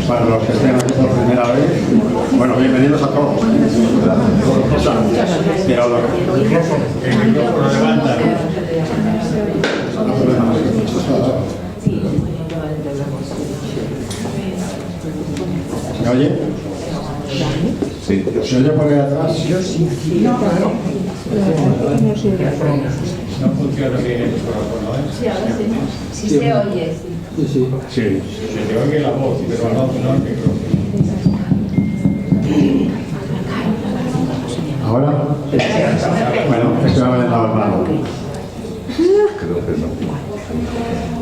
Para los que estén aquí por primera vez, bueno, bienvenidos a todos. Pero ¿se oye? Sí. ¿Se oye por ahí atrás? Yo sí. No funciona bien el micrófono, ¿eh? Sí, ahora sí. Sí se oye, sí. Sí. Se te oye la voz, pero no el micrófono. ¿Ahora? Bueno, es que me ha dado el mano. Creo que no.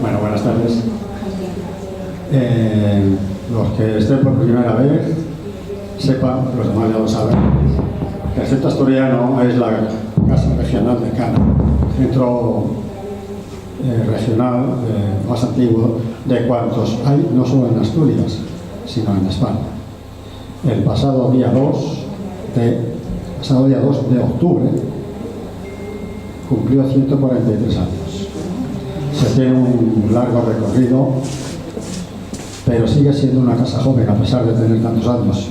Bueno, buenas tardes. Los que estén por primera vez, sepan, los demás ya lo saben, que el Centro Asturiano es la Casa Regional de Cana, centro regional más antiguo de cuantos hay, no solo en Asturias, sino en España. El pasado día 2 de octubre cumplió 143 años. Se tiene un largo recorrido, pero sigue siendo una casa joven a pesar de tener tantos años.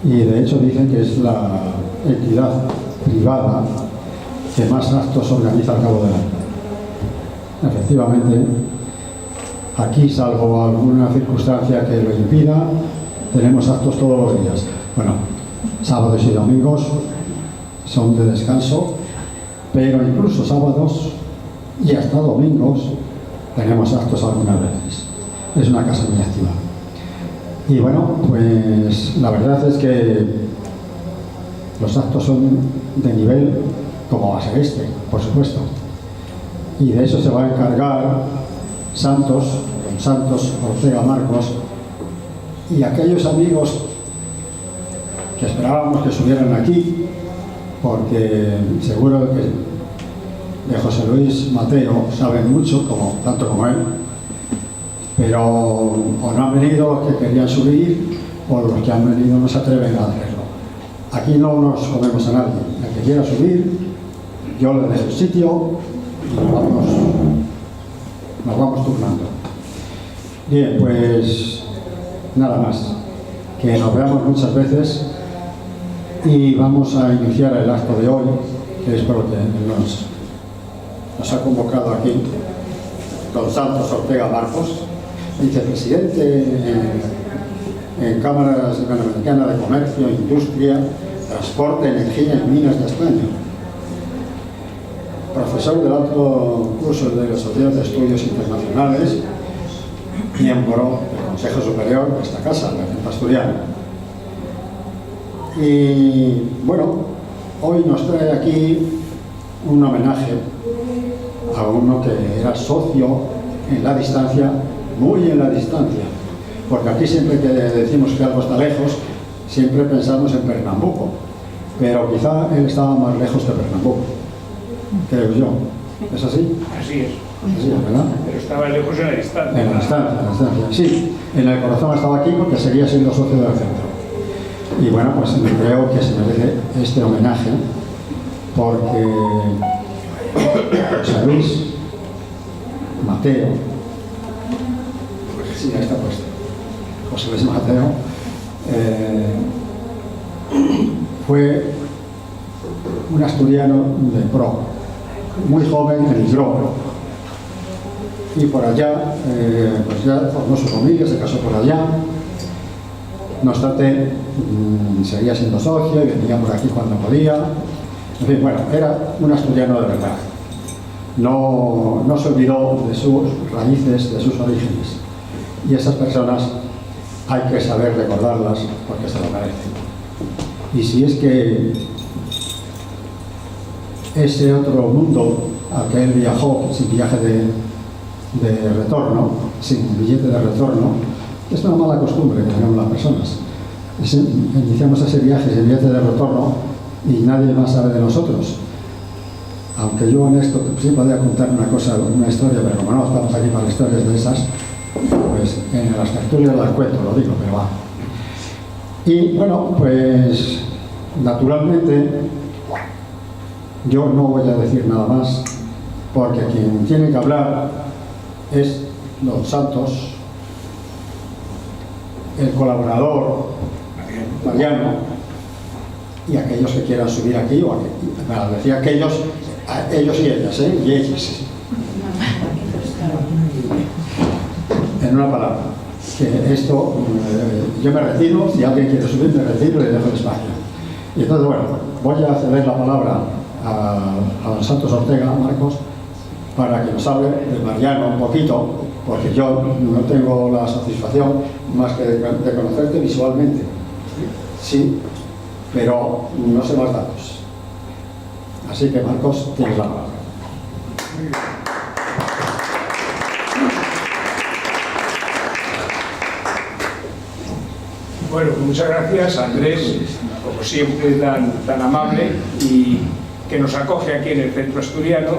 Y de hecho dicen que es la entidad privada que más actos organiza al cabo del año. Efectivamente, aquí, salvo alguna circunstancia que lo impida, tenemos actos todos los días. Bueno, sábados y domingos son de descanso, pero incluso sábados y hasta domingos tenemos actos algunas veces. Es una casa muy activa. Y bueno, pues la verdad es que los actos son de nivel como va a ser este, por supuesto. Y de eso se va a encargar Santos Ortega Marcos, y aquellos amigos que esperábamos que estuvieran aquí, porque seguro que de José Luis Mateo saben mucho, tanto como él, pero o no han venido los que querían subir, o los que han venido no se atreven a hacerlo. Aquí no nos comemos a nadie. El que quiera subir, yo le dejo el sitio y nos vamos turnando. Bien, pues nada más. Que nos veamos muchas veces y vamos a iniciar el acto de hoy, que es por lo que nos ha convocado aquí don Santos Ortega Marcos, vicepresidente en Cámara Iberoamericana de Comercio, Industria, Transporte, Energía y Minas de España. Profesor del alto curso de la Sociedad de Estudios Internacionales, miembro del Consejo Superior de esta casa, la Centro Asturiano. Y bueno, hoy nos trae aquí un homenaje a uno que era socio en la distancia, muy en la distancia, porque aquí siempre que decimos que algo está lejos, siempre pensamos en Pernambuco, pero quizá él estaba más lejos que Pernambuco, creo yo. ¿Es así? Así es. Así es, ¿verdad? Pero estaba lejos en la distancia. En la distancia. Sí, en el corazón estaba aquí porque seguía siendo socio del centro. Y bueno, pues creo que se merece este homenaje porque José Luis Mateo, sí, ahí está puesto, José Luis Mateo, fue un asturiano de pro, muy joven, emigró, y por allá, pues ya formó su familia, se casó por allá. No obstante, seguía siendo socio y venía por aquí cuando podía. En fin, bueno, era un asturiano de verdad. No se olvidó de sus raíces, de sus orígenes. Y esas personas hay que saber recordarlas porque se lo merecen. Y si es que ese otro mundo al que él viajó sin viaje de retorno, sin billete de retorno, es una mala costumbre que tenemos las personas. Iniciamos ese viaje sin billete de retorno y nadie más sabe de nosotros. Aunque yo en esto sí podría contar una historia, pero como no estamos aquí para historias de esas, pues en las tertulias las cuento, lo digo, pero va. Y bueno, pues naturalmente yo no voy a decir nada más, porque quien tiene que hablar es Don Santos, el colaborador Mariano y aquellos que quieran subir aquí, o aquí, decía aquellos, ellos y ellas, y ellas. En una palabra, que esto, yo me retiro, si alguien quiere subir, me retiro y dejo el espacio. Y entonces, bueno, voy a ceder la palabra a Don Santos Ortega, Marcos, para que nos hable de Mariano un poquito, porque yo no tengo la satisfacción más que de conocerte visualmente, sí, pero no sé más datos. Así que, Marcos, tienes la palabra. Bueno, muchas gracias, Andrés, como siempre tan amable y que nos acoge aquí en el centro asturiano,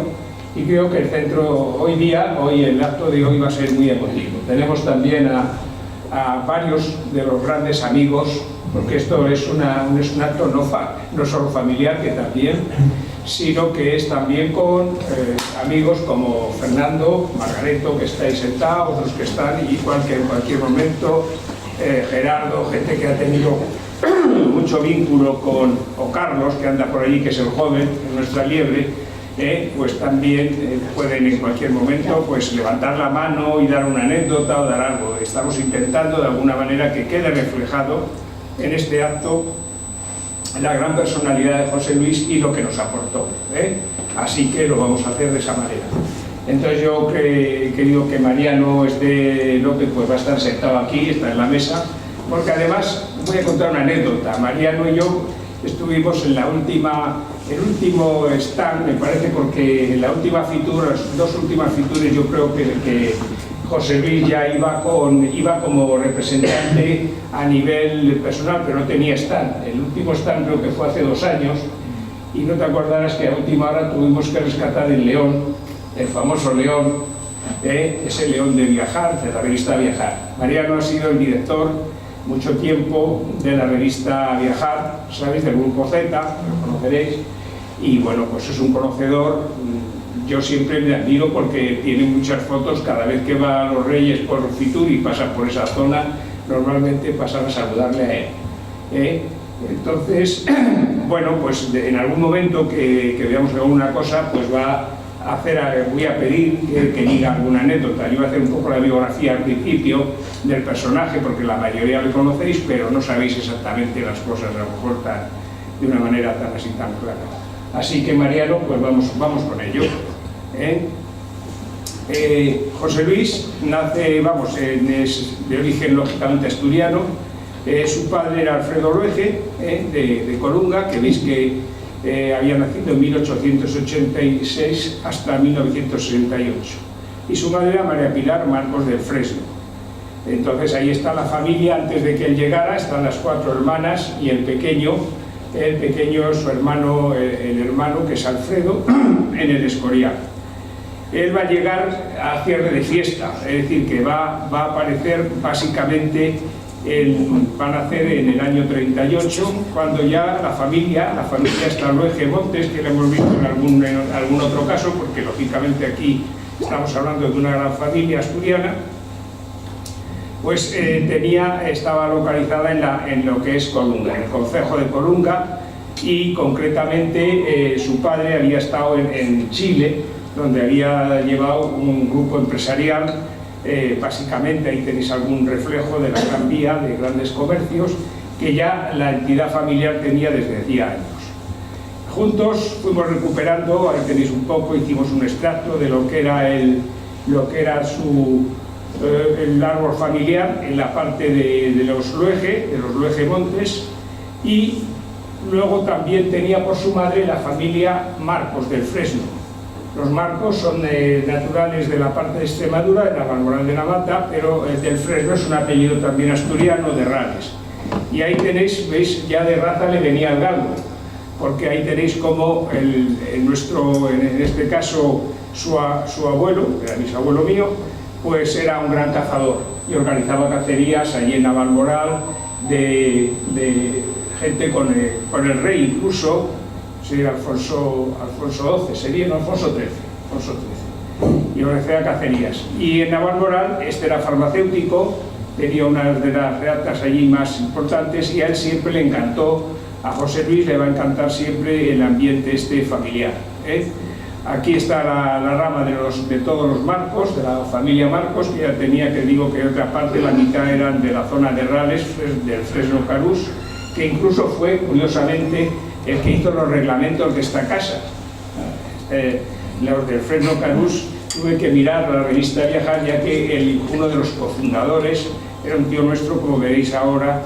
y creo que el centro hoy el acto de hoy va a ser muy emotivo. Tenemos también a varios de los grandes amigos, porque esto es un acto no solo familiar, que también, sino que es también con amigos como Fernando, Margareto, que estáis sentados, otros que están, igual que en cualquier momento, Gerardo, gente que ha tenido mucho vínculo con, o Carlos, que anda por allí, que es el joven, en nuestra liebre, pues también pueden en cualquier momento pues levantar la mano y dar una anécdota o dar algo. Estamos intentando de alguna manera que quede reflejado en este acto la gran personalidad de José Luis y lo que nos aportó, así que lo vamos a hacer de esa manera. Entonces yo digo que Mariano López pues va a estar sentado aquí, está en la mesa, porque además voy a contar una anécdota. Mariano y yo estuvimos en el último stand, me parece, porque en la última fitura, las dos últimas fituras, yo creo que José Luis ya iba como representante a nivel personal, pero no tenía stand. El último stand creo que fue hace 2 años, y no te acordarás que a última hora tuvimos que rescatar el león, el famoso león, ese león de Viajar, de la revista Viajar. Mariano ha sido el director mucho tiempo de la revista Viajar, ¿sabéis? Del Grupo Z, lo conoceréis, y bueno, pues es un conocedor. Yo siempre me admiro porque tiene muchas fotos. Cada vez que va a los Reyes por Fitur y pasa por esa zona, normalmente pasan a saludarle a él. Entonces, bueno, pues en algún momento que veamos alguna cosa, pues voy a pedir que diga alguna anécdota. Yo voy a hacer un poco la biografía al principio del personaje, porque la mayoría lo conocéis, pero no sabéis exactamente las cosas, a lo mejor de una manera tan clara. Así que, Mariano, pues vamos con ello. José Luis nace, es de origen lógicamente asturiano. Su padre era Alfredo Luege, de Colunga, que veis que había nacido en 1886 hasta 1968, y su madre era María Pilar Marcos del Fresno. Entonces ahí está la familia. Antes de que él llegara están las 4 hermanas y el pequeño su hermano, el hermano que es Alfredo, en el Escorial. Él va a llegar a cierre de fiesta, es decir, que va a aparecer básicamente, va a nacer en el año 38, cuando ya la familia está Luege Montes, que la hemos visto en algún otro caso, porque lógicamente aquí estamos hablando de una gran familia asturiana, pues estaba localizada en lo que es Colunga, en el concejo de Colunga, y concretamente su padre había estado en Chile, donde había llevado un grupo empresarial. Básicamente ahí tenéis algún reflejo de la Gran Vía de grandes comercios que ya la entidad familiar tenía desde hacía años. Juntos fuimos recuperando, ahí tenéis un poco, hicimos un extracto de lo que era el árbol familiar en la parte de los Luege Montes, y luego también tenía por su madre la familia Marcos del Fresno. Los Marcos son naturales de la parte de Extremadura, de Navalmoral de Navata, pero del Fresno es un apellido también asturiano, de Rales. Y ahí tenéis, veis, ya de raza le venía el galgo, porque ahí tenéis como en este caso su abuelo, era bisabuelo mío, pues era un gran cazador y organizaba cacerías allí en Navalmoral de gente con el rey, incluso sería Alfonso XII, sería Alfonso XIII. Y y ofrecía cacerías. Y en Navalmoral, este era farmacéutico, tenía una de las reatas allí más importantes, y a él siempre le encantó, a José Luis le va a encantar siempre el ambiente familiar, ¿eh? Aquí está la rama de todos los Marcos, de la familia Marcos, que ya tenía, que digo que otra parte, la mitad eran de la zona de Rales, del Fresno Carús, que incluso fue, curiosamente, el que hizo los reglamentos de esta casa. Los del Fresno Carús, tuve que mirar la revista Viajar, ya que uno de los cofundadores era un tío nuestro, como veréis ahora,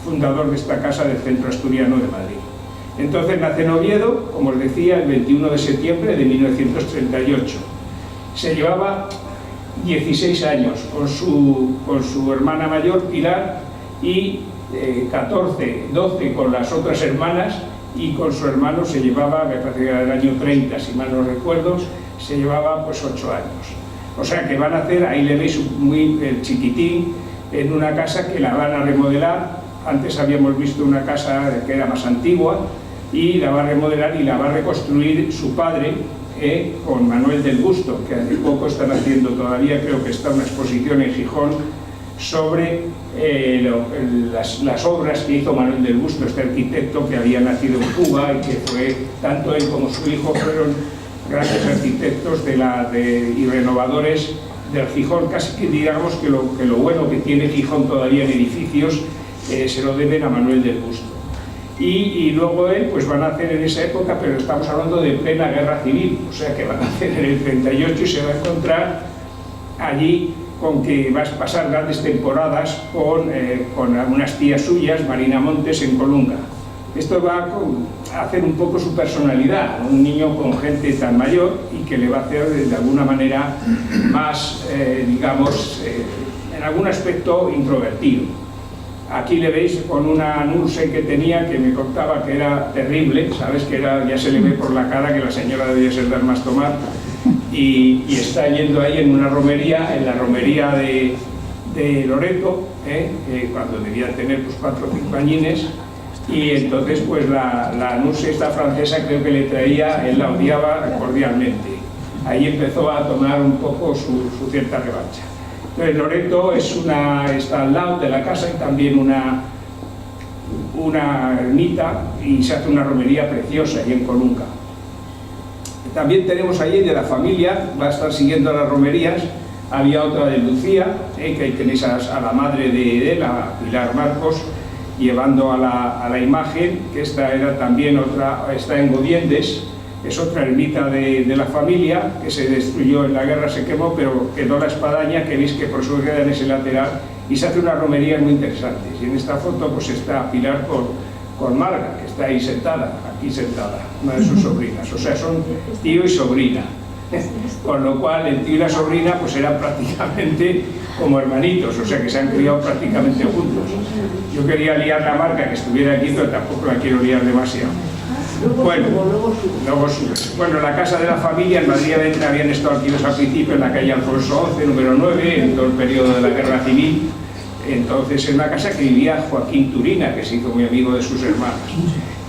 fundador de esta casa del Centro Asturiano de Madrid. Entonces nace en Oviedo, como os decía, el 21 de septiembre de 1938. Se llevaba 16 años con su hermana mayor, Pilar, y 14, 12 con las otras hermanas, y con su hermano se llevaba, me parece que era el año 30, si mal no recuerdo, se llevaba pues 8 años. O sea que van a hacer, ahí le veis muy chiquitín, en una casa que la van a remodelar. Antes habíamos visto una casa que era más antigua, y la va a remodelar y la va a reconstruir su padre, con Manuel del Busto, que hace poco están haciendo todavía, creo que está una exposición en Gijón, sobre las obras que hizo Manuel del Busto, este arquitecto que había nacido en Cuba y que fue, tanto él como su hijo fueron grandes arquitectos y renovadores del Gijón. Casi que digamos que lo bueno que tiene Gijón todavía en edificios se lo deben a Manuel del Busto. Y luego él, pues van a hacer en esa época, pero estamos hablando de plena guerra civil, o sea que van a hacer en el 38 y se va a encontrar allí con que vas a pasar grandes temporadas con unas tías suyas, Marina Montes, en Colunga. Esto va a hacer un poco su personalidad, un niño con gente tan mayor y que le va a hacer de alguna manera más, digamos, en algún aspecto introvertido. Aquí le veis con una nurse que tenía, que me contaba que era terrible, ¿sabes? Que ya se le ve por la cara que la señora debía ser dar más tomar, y está yendo ahí en una romería, en la romería de Loreto, cuando debía tener pues 4 o 5 añines, y entonces pues la nurse esta francesa creo que le traía, él la odiaba cordialmente. Ahí empezó a tomar un poco su cierta revancha. Entonces Loreto está al lado de la casa, y también una ermita, y se hace una romería preciosa ahí en Colunga. También tenemos allí de la familia, va a estar siguiendo las romerías, había otra de Lucía, que ahí tenéis a la madre de él, a Pilar Marcos, llevando a la imagen, que esta era también otra, está en Godiendes, es otra ermita de la familia, que se destruyó en la guerra, se quemó, pero quedó la espadaña, que veis que por eso queda en ese lateral, y se hace una romería muy interesante. Y en esta foto pues está Pilar con Marga, que está ahí sentada, aquí sentada, una de sus sobrinas, o sea, son tío y sobrina, con lo cual el tío y la sobrina pues eran prácticamente como hermanitos, o sea que se han criado prácticamente juntos. Yo quería liar la Marga, que estuviera aquí, pero tampoco la quiero liar demasiado. Bueno, luego sube. Bueno, la casa de la familia en Madrid habían estado aquí al principio en la calle Alfonso XI, número 9, en todo el periodo de la guerra civil. Entonces es una casa que vivía Joaquín Turina, que se hizo muy amigo de sus hermanos.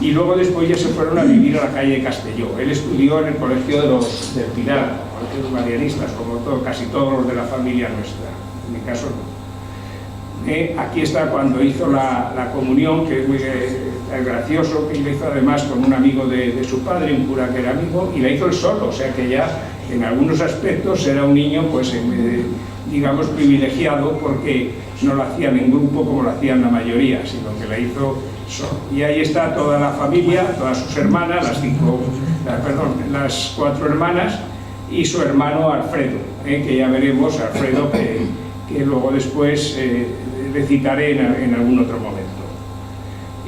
Y luego después ya se fueron a vivir a la calle Castelló. Él estudió en el colegio del Pilar, colegios marianistas, como casi todos los de la familia nuestra. En mi caso no. Aquí está cuando hizo la comunión, que es muy gracioso, que la hizo además con un amigo de su padre, un cura que era amigo, y la hizo él solo, o sea que ya en algunos aspectos era un niño, pues digamos, privilegiado, porque no lo hacían en grupo como lo hacían la mayoría, sino que la hizo solo. Y ahí está toda la familia, todas sus hermanas, las 4 hermanas, y su hermano Alfredo, que ya veremos, Alfredo, que luego después recitaré en algún otro momento.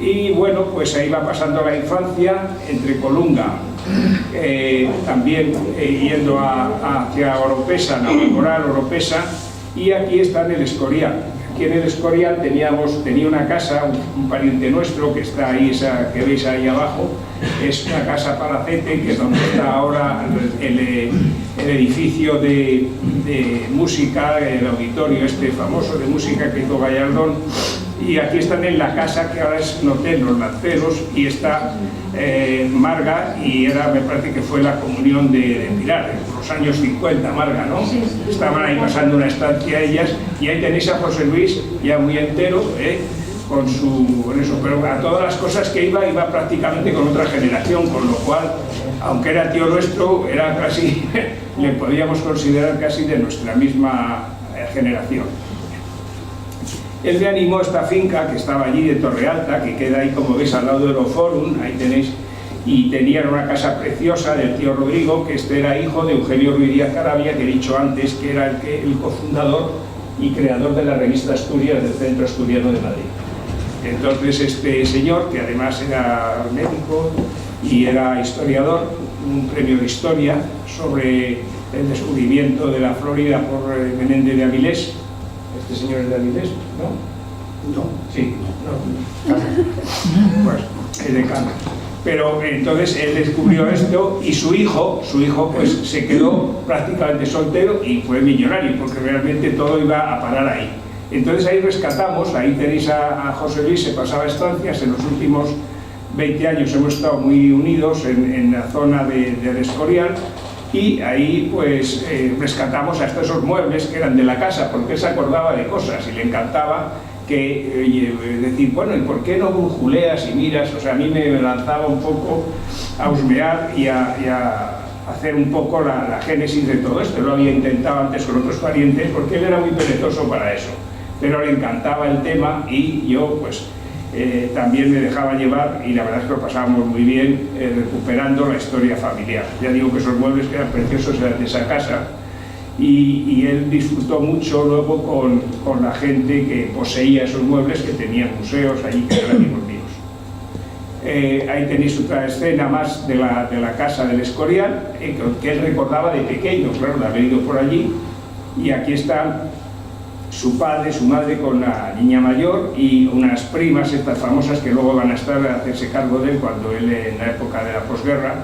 Y bueno, pues ahí va pasando la infancia entre Colunga, también yendo hacia Oropesa, Navalmoral, Oropesa, y aquí está en el Escorial. Aquí en el Escorial tenía una casa, un pariente nuestro que está ahí, esa que veis ahí abajo, es una casa palacete, que es donde está ahora el edificio de música, el auditorio este famoso de música que hizo Gallardón. Y aquí están en la casa que ahora es un hotel, Los Lanceros, y está Marga, y me parece que fue la comunión de Pilar, los años 50, Marga, ¿no? Sí, sí. Estaban ahí pasando una estancia ellas, y ahí tenéis a José Luis, ya muy entero, con eso, pero a todas las cosas que iba prácticamente con otra generación, con lo cual, aunque era tío nuestro, era casi, le podíamos considerar casi de nuestra misma generación. Él me animó a esta finca que estaba allí de Torre Alta, que queda ahí, como veis, al lado del Oforum, ahí tenéis, y tenían una casa preciosa del tío Rodrigo, que este era hijo de Eugenio Ruiz Díaz Caravia, que he dicho antes, que era el cofundador y creador de la revista Asturias del Centro Asturiano de Madrid. Entonces este señor, que además era médico y era historiador, un premio de historia sobre el descubrimiento de la Florida por Menéndez de Avilés. Este señor es de Avilés, ¿no? No. Sí, no. Pues es de Cana. Pero entonces él descubrió esto y su hijo pues se quedó prácticamente soltero y fue millonario, porque realmente todo iba a parar ahí. Entonces ahí rescatamos, ahí tenéis a José Luis, se pasaba estancias, en los últimos 20 años hemos estado muy unidos en la zona del Escorial, y ahí pues rescatamos hasta esos muebles que eran de la casa, porque él se acordaba de cosas y le encantaba decir, bueno, ¿y por qué no brujuleas y miras? O sea, a mí me lanzaba un poco a husmear y a hacer un poco la génesis de todo esto. Lo había intentado antes con otros parientes, porque él era muy perezoso para eso, pero le encantaba el tema, y yo pues también me dejaba llevar, y la verdad es que lo pasábamos muy bien recuperando la historia familiar. Ya digo que esos muebles que eran preciosos eran de esa casa, y él disfrutó mucho luego con la gente que poseía esos muebles, que tenían museos allí, que eran amigos míos. Ahí tenéis otra escena más de la casa del Escorial, que él recordaba de pequeño, claro, de haber ido por allí, y aquí están su padre, su madre con la niña mayor y unas primas, estas famosas, que luego van a estar a hacerse cargo de él cuando él, en la época de la posguerra.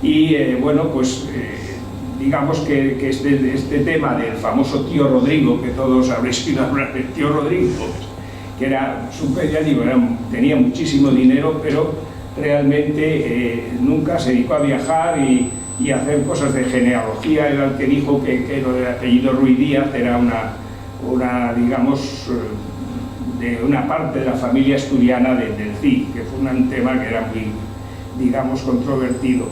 Y bueno, pues digamos que este tema del famoso tío Rodrigo, que todos habréis oído hablar del tío Rodrigo, que era súper, ya digo, tenía muchísimo dinero, pero realmente nunca se dedicó a viajar y a hacer cosas de genealogía. Era el que dijo que lo del apellido Ruiz Díaz era digamos, de una parte de la familia asturiana del Cid, que fue un tema que era muy, digamos, controvertido.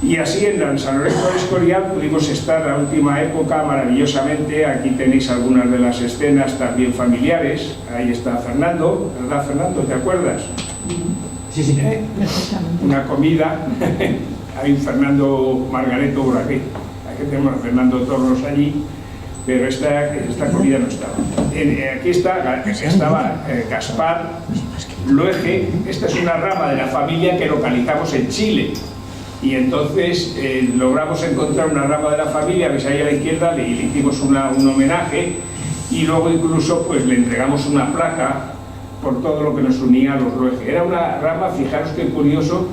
Y así en San Lorenzo del Escorial pudimos estar la última época maravillosamente. Aquí tenéis algunas de las escenas también familiares. Ahí está Fernando, ¿verdad, Fernando? ¿Te acuerdas? Sí, sí. Una comida. Hay un Fernando Margareto por aquí. Aquí tenemos a Fernando Torros allí, pero esta comida no estaba. Aquí estaba Gaspar Luege. Esta es una rama de la familia que localizamos en Chile. Y entonces logramos encontrar una rama de la familia, veis ahí a la izquierda, le hicimos un homenaje, y luego incluso pues le entregamos una placa por todo lo que nos unía a los Luege. Era una rama, fijaros qué curioso,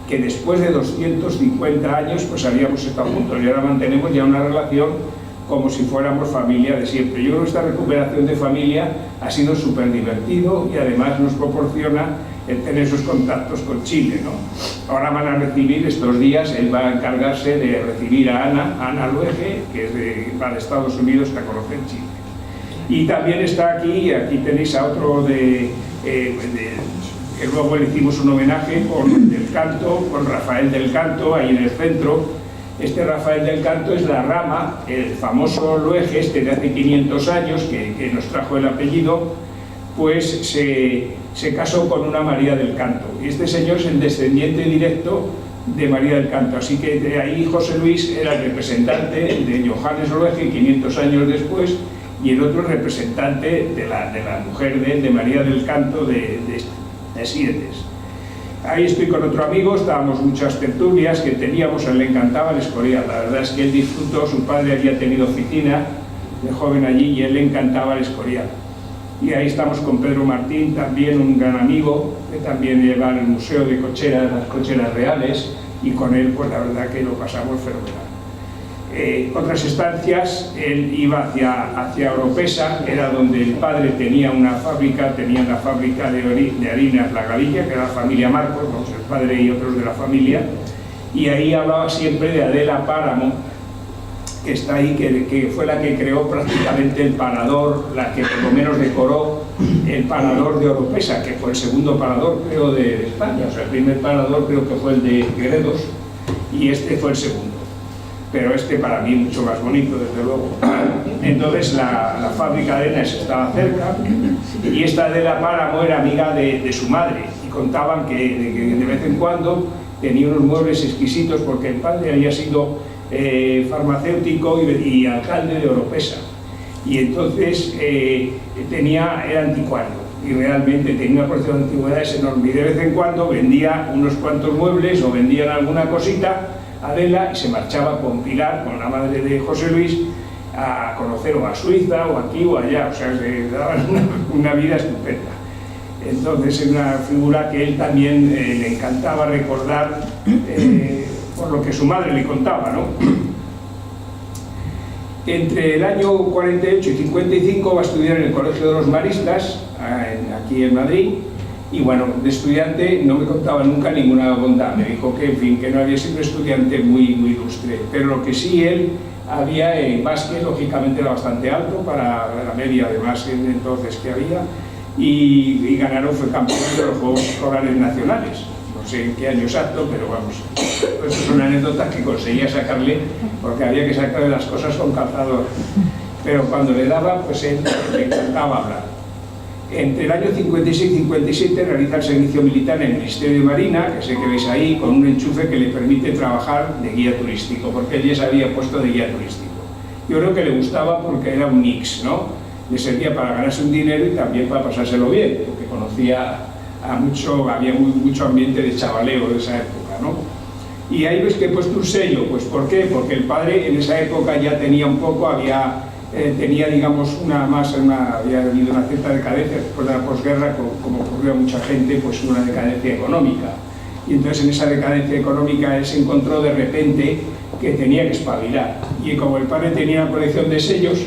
que después de 250 años pues habíamos estado juntos, y ahora mantenemos ya una relación como si fuéramos familia de siempre. Yo creo que esta recuperación de familia ha sido súper divertido, y además nos proporciona el tener esos contactos con Chile, ¿no? Ahora van a recibir estos días, él va a encargarse de recibir a Ana Luege, que va de Estados Unidos, que conoce en Chile. Y también está aquí tenéis a otro que luego le hicimos un homenaje del Canto, con Rafael del Canto, ahí en el centro. Este Rafael del Canto es la rama, el famoso Luege, de hace 500 años, que nos trajo el apellido, pues se casó con una María del Canto. Y este señor es el descendiente directo de María del Canto. Así que de ahí José Luis era el representante de Johannes Luege 500 años después, y el otro representante de la mujer de María del Canto de Sietes. Ahí estoy con otro amigo, estábamos muchas tertulias que teníamos, a él le encantaba el Escorial. La verdad es que él disfrutó, su padre había tenido oficina de joven allí, y él le encantaba el Escorial. Y ahí estamos con Pedro Martín, también un gran amigo, que también lleva el Museo de Cocheras, las Cocheras Reales, y con él pues la verdad que lo pasamos fenomenal. Otras estancias, él iba hacia Oropesa, era donde el padre tenía una fábrica, de harinas La Gavilla, que era la familia Marcos, el padre y otros de la familia, y ahí hablaba siempre de Adela Páramo, que está ahí, que fue la que creó prácticamente el parador, la que por lo menos decoró el parador de Oropesa, que fue el segundo parador, creo, de España. O sea, el primer parador creo que fue el de Gredos y este fue el segundo. Pero este para mí mucho más bonito, desde luego. Entonces la fábrica de Enes estaba cerca y esta de la Páramo era amiga de su madre, y contaban que de vez en cuando tenía unos muebles exquisitos porque el padre había sido farmacéutico y alcalde de Oropesa, y entonces era anticuario y realmente tenía una colección de antigüedades enorme, y de vez en cuando vendía unos cuantos muebles o vendían alguna cosita Adela y se marchaba con Pilar, con la madre de José Luis, a conocer o a Suiza o aquí o allá. O sea, se daban una vida estupenda. Entonces es una figura que él también le encantaba recordar por lo que su madre le contaba, ¿no? Entre el año 48 y 55 va a estudiar en el Colegio de los Maristas, aquí en Madrid, y bueno, de estudiante no me contaba nunca ninguna bondad. Me dijo que, en fin, que no había sido un estudiante muy ilustre, pero lo que sí él había en básquet, lógicamente era bastante alto para la media de básquet entonces que había, y ganaron, fue campeón de los Juegos Escolares Nacionales. No sé en qué año exacto, pero vamos, eso es una anécdota que conseguía sacarle, porque había que sacarle las cosas con calzador. Pero cuando le daba, pues él le encantaba hablar. Entre el año 56 y 57 realiza el servicio militar en el Ministerio de Marina, que sé que veis ahí, con un enchufe que le permite trabajar de guía turístico, porque él ya se había puesto de guía turístico. Yo creo que le gustaba porque era un mix, ¿no? Le servía para ganarse un dinero y también para pasárselo bien, porque conocía había mucho ambiente de chavaleo de esa época, ¿no? Y ahí ves que he puesto un sello. Pues ¿por qué? Porque el padre en esa época ya tenía un poco, tenía, digamos, había habido una cierta decadencia después de la posguerra, como ocurrió a mucha gente, pues una decadencia económica. Y entonces en esa decadencia económica él se encontró de repente que tenía que espabilar. Y como el padre tenía una colección de sellos,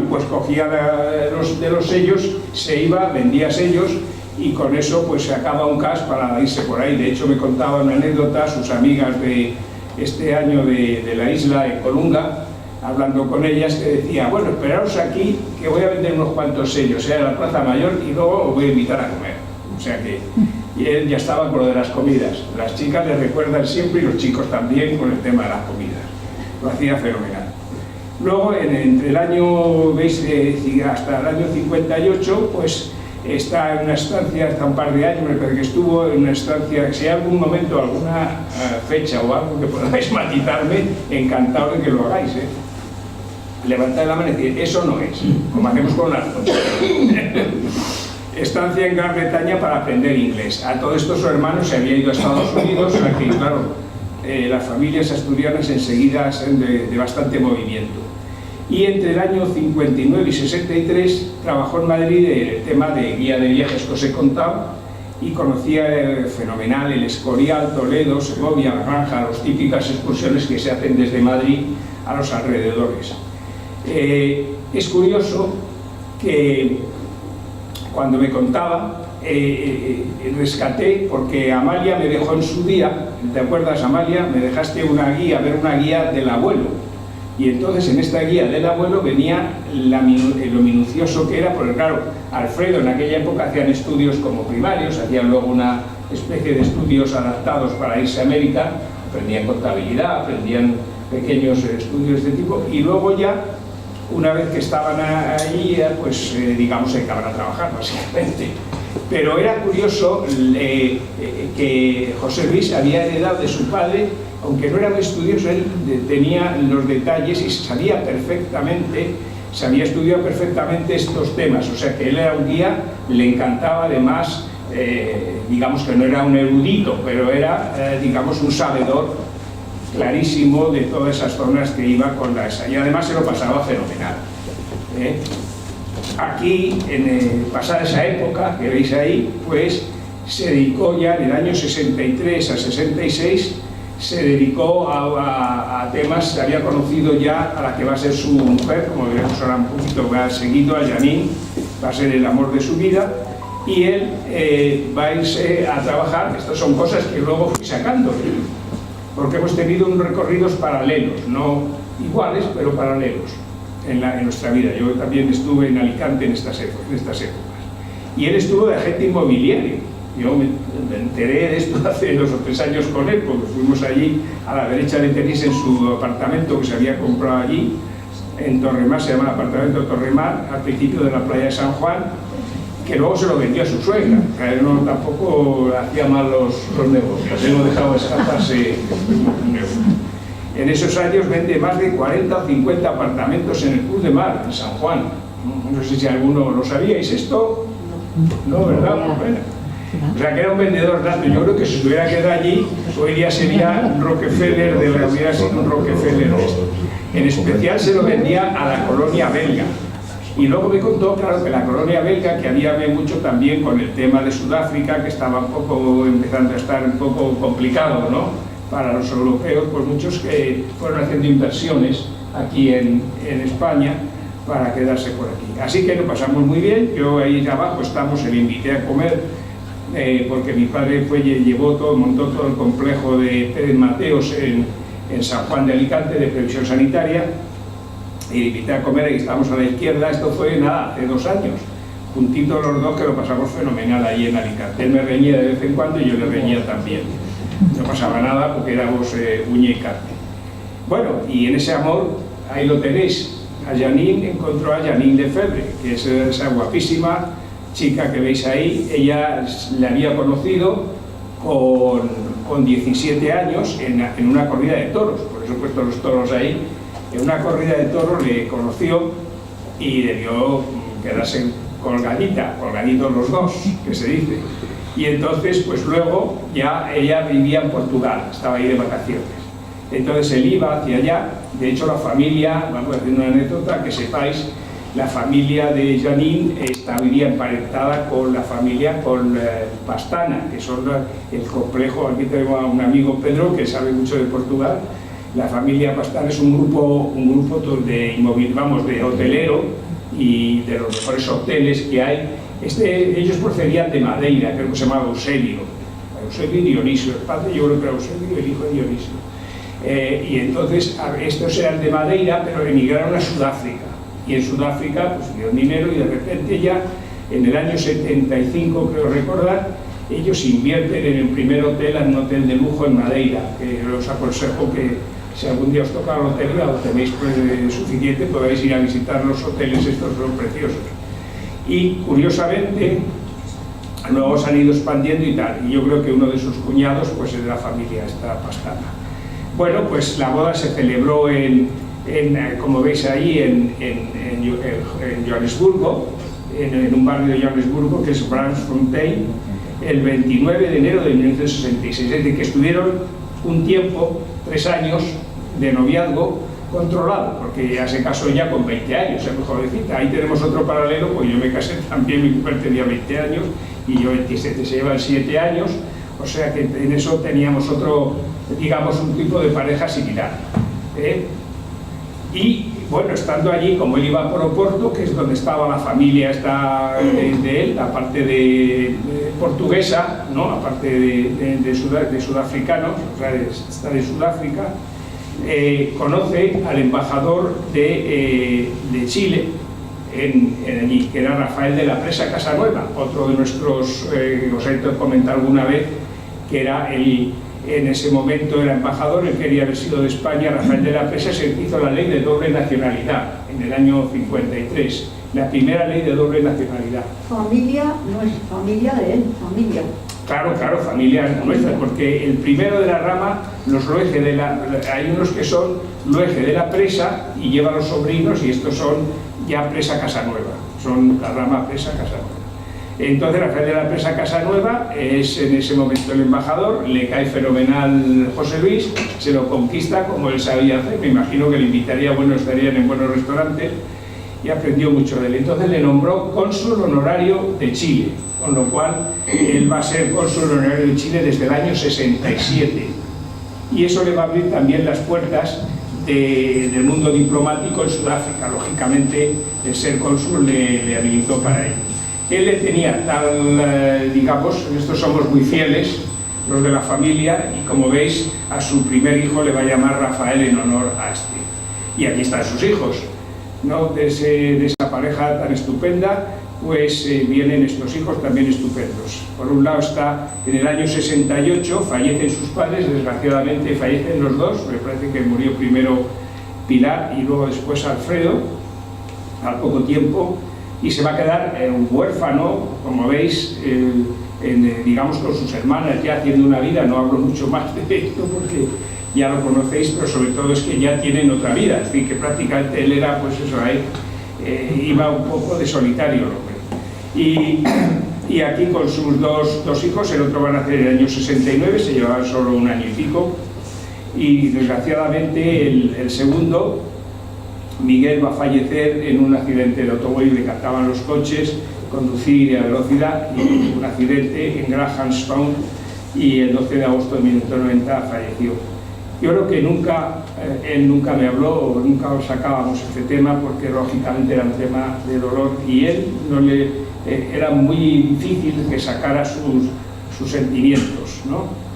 pues cogía de los sellos, se iba, vendía sellos, y con eso pues sacaba un cash para irse por ahí. De hecho me contaba una anécdota, sus amigas de este año de la isla, en Colunga, hablando con ellas, que decía, bueno, esperaos aquí que voy a vender unos cuantos sellos en la Plaza Mayor y luego os voy a invitar a comer. O sea que, y él ya estaba con lo de las comidas. Las chicas le recuerdan siempre, y los chicos también, con el tema de las comidas. Lo hacía fenomenal. Luego, entre el año, veis, hasta el año 58, pues está en una estancia, hasta un par de años, me parece que estuvo en una estancia, si hay algún momento, alguna fecha o algo que podáis matizarme, encantado de que lo hagáis, ¿eh? Levantad la mano y decir, eso no es, como hacemos con las cosas. Estancia en Gran Bretaña para aprender inglés. A todo esto su hermano se había ido a Estados Unidos, o sea que, claro, las familias asturianas enseguida son de bastante movimiento. Y entre el año 59 y 63 trabajó en Madrid el tema de guía de viajes que os he contado, y conocía fenomenal el Escorial, Toledo, Segovia, La Granja, las típicas excursiones que se hacen desde Madrid a los alrededores. Es curioso que cuando me contaba, rescaté, porque Amalia me dejó en su día, ¿te acuerdas, Amalia? Me dejaste una guía, ver una guía del abuelo. Y entonces en esta guía del abuelo venía lo minucioso que era, porque claro, Alfredo en aquella época hacían estudios como primarios, hacían luego una especie de estudios adaptados para irse a América, aprendían contabilidad, aprendían pequeños estudios de este tipo, y luego ya, una vez que estaban ahí, pues digamos se acaban a trabajar básicamente. Pero era curioso que José Luis había heredado de su padre, aunque no era muy estudioso, él tenía los detalles y sabía estudiado perfectamente estos temas. O sea que él era un guía, le encantaba además, digamos que no era un erudito, pero era, digamos, un sabedor clarísimo de todas esas zonas que iba con la esa. Y además se lo pasaba fenomenal. Aquí, pasada esa época que veis ahí, pues se dedicó ya en el año 63 a 66, se dedicó a temas, se había conocido ya a la que va a ser su mujer, como veremos ahora un poquito más seguido, a Janine, va a ser el amor de su vida, y él va a irse a trabajar. Estas son cosas que luego fui sacando, porque hemos tenido unos recorridos paralelos, no iguales pero paralelos en nuestra vida. Yo también estuve en Alicante en estas épocas. Y él estuvo de agente inmobiliario. Yo me enteré de esto hace 2 o 3 años con él, porque fuimos allí a la derecha de Tenis en su apartamento que se había comprado allí, en Torremar, se llama el apartamento Torremar, al principio de la playa de San Juan, que luego se lo vendió a su suegra. O sea, él no, tampoco hacía mal los negocios, él no dejaba escaparse. En esos años vende más de 40 o 50 apartamentos en el Cruz de Mar, en San Juan. No sé si alguno lo sabíais esto. No, ¿verdad? Pues bueno. O sea, que era un vendedor nato. Yo creo que si se hubiera quedado allí, hoy día sería un Rockefeller, hubiera sido un Rockefeller. En especial se lo vendía a la colonia belga. Y luego me contó, claro, que la colonia belga, que había mucho también con el tema de Sudáfrica, que estaba un poco empezando a estar un poco complicado, ¿no?, para los europeos, pues muchos que fueron haciendo inversiones aquí en España para quedarse por aquí. Así que lo pasamos muy bien. Yo ahí abajo estamos, le invité a comer, porque mi padre montó todo el complejo de Pérez Mateos en San Juan de Alicante, de previsión sanitaria, y le invité a comer, y estamos a la izquierda. Esto fue, nada, hace 2 años, juntitos los dos, que lo pasamos fenomenal ahí en Alicante. Él me reñía de vez en cuando y yo le reñía también. No pasaba nada porque éramos uña y carne. Bueno, y en ese amor, ahí lo tenéis. A Janine encontró a Janine Lefebvre, que es esa guapísima chica que veis ahí. Ella le había conocido con 17 años en una corrida de toros, por eso he puesto los toros ahí. En una corrida de toros le conoció y debió quedarse colgaditos los dos, que se dice. Y entonces, pues luego ya ella vivía en Portugal, estaba ahí de vacaciones. Entonces él iba hacia allá. De hecho, la familia, vamos a decir una anécdota, que sepáis, la familia de Janine vivía emparentada con la familia Pastana, que son el complejo. Aquí tenemos a un amigo, Pedro, que sabe mucho de Portugal. La familia Pastana es un grupo de hotelero y de los mejores hoteles que hay. Ellos procedían de Madeira, creo que se llamaba Eusebio y Dionisio, el padre yo creo que era Eusebio y el hijo de Dionisio. Y entonces estos eran de Madeira, pero emigraron a Sudáfrica. Y en Sudáfrica pues dieron dinero, y de repente ya en el año 75, creo recordar, ellos invierten en el primer hotel, en un hotel de lujo en Madeira, que os aconsejo que si algún día os toca la lotería o tenéis suficiente, podéis ir a visitar los hoteles, estos son preciosos. Y curiosamente luego se han ido expandiendo y tal, y yo creo que uno de sus cuñados pues es de la familia esta Pastana. Bueno, pues la boda se celebró como veis ahí en Johannesburgo, en un barrio de Johannesburgo que es Braamfontein, el 29 de enero de 1966, es decir, que estuvieron un tiempo, 3 años de noviazgo controlado, porque ya se casó ya con 20 años, es mejor decir. Ahí tenemos otro paralelo, pues yo me casé también, mi mujer tenía 20 años y yo 27, se llevan 7 años, o sea que en eso teníamos otro, digamos, un tipo de pareja similar. Y bueno, estando allí, como él iba por Oporto, que es donde estaba la familia de él, la parte de portuguesa, ¿no?, aparte de sudafricanos, o sea, está de Sudáfrica, conoce al embajador de Chile allí, que era Rafael de la Presa Casanueva, otro de nuestros, os he comentado alguna vez, que era en ese momento era embajador. Él quería haber sido de España. Rafael de la Presa se hizo la ley de doble nacionalidad en el año 53, la primera ley de doble nacionalidad. Familia no es familia de él, familia. Claro, familia nuestra, porque el primero de la rama, hay unos que son Luege de la Presa y llevan los sobrinos, y estos son ya Presa Casanueva, son la rama Presa Casanueva. Entonces Rafael de la Presa Casanueva es en ese momento el embajador, le cae fenomenal José Luis, se lo conquista como él sabía hacer, me imagino que le invitaría, estarían en buenos restaurantes, y aprendió mucho de él. Entonces le nombró cónsul honorario de Chile, con lo cual él va a ser cónsul honorario de Chile desde el año 67. Y eso le va a abrir también las puertas del mundo diplomático en Sudáfrica. Lógicamente, el ser cónsul le habilitó para ello. Él le tenía digamos, en esto somos muy fieles, los de la familia, y como veis, a su primer hijo le va a llamar Rafael en honor a este. Y aquí están sus hijos, ¿no? De esa pareja tan estupenda, pues vienen estos hijos también estupendos. Por un lado está en el año 68, fallecen sus padres, desgraciadamente fallecen los dos, me parece que murió primero Pilar y luego después Alfredo, al poco tiempo, y se va a quedar huérfano, como veis, digamos con sus hermanas, ya haciendo una vida. No hablo mucho más de esto porque ya lo conocéis, pero sobre todo es que ya tienen otra vida, es decir, que prácticamente él era, pues eso, iba un poco de solitario el hombre. Y aquí con sus dos hijos, el otro va a nacer en el año 69, se llevaban solo un año y pico, y desgraciadamente el segundo, Miguel, va a fallecer en un accidente de automóvil. Le encantaban los coches, conducir a velocidad, y un accidente en Grahamstown, y el 12 de agosto de 1990 falleció. Yo creo que él nunca me habló, nunca sacábamos este tema, porque lógicamente era un tema de dolor, y él era muy difícil que sacara sus sentimientos, ¿no?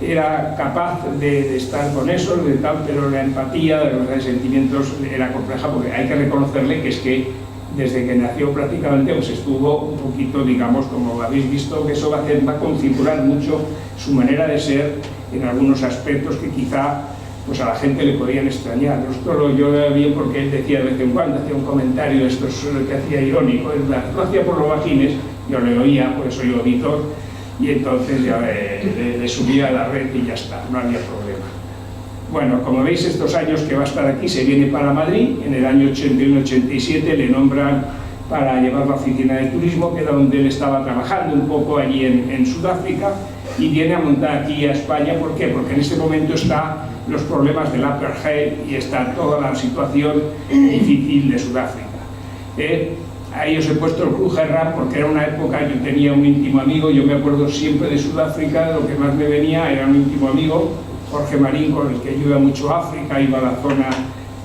Era capaz de estar con eso, de tal, pero la empatía de los sentimientos era compleja, porque hay que reconocerle que es que desde que nació prácticamente pues estuvo un poquito, digamos, como habéis visto, que eso va a configurar mucho su manera de ser en algunos aspectos que quizá pues a la gente le podían extrañar. Yo lo veía bien porque él decía de vez en cuando, hacía un comentario, esto es lo que hacía irónico, lo hacía por los bajines, yo le oía, por eso yo auditor, y entonces ya le subía a la red y ya está, no había problema. Bueno, como veis, estos años que va a estar aquí, se viene para Madrid. En el año 81-87 le nombran para llevar la oficina de turismo, que era donde él estaba trabajando un poco allí en Sudáfrica, y viene a montar aquí a España. ¿Por qué? Porque en este momento están los problemas del apartheid y está toda la situación difícil de Sudáfrica. Ahí os he puesto el Club Gerrard porque era una época, yo tenía un íntimo amigo, yo me acuerdo siempre de Sudáfrica, lo que más me venía era un íntimo amigo, Jorge Marín, con el que yo iba mucho a África, iba a la zona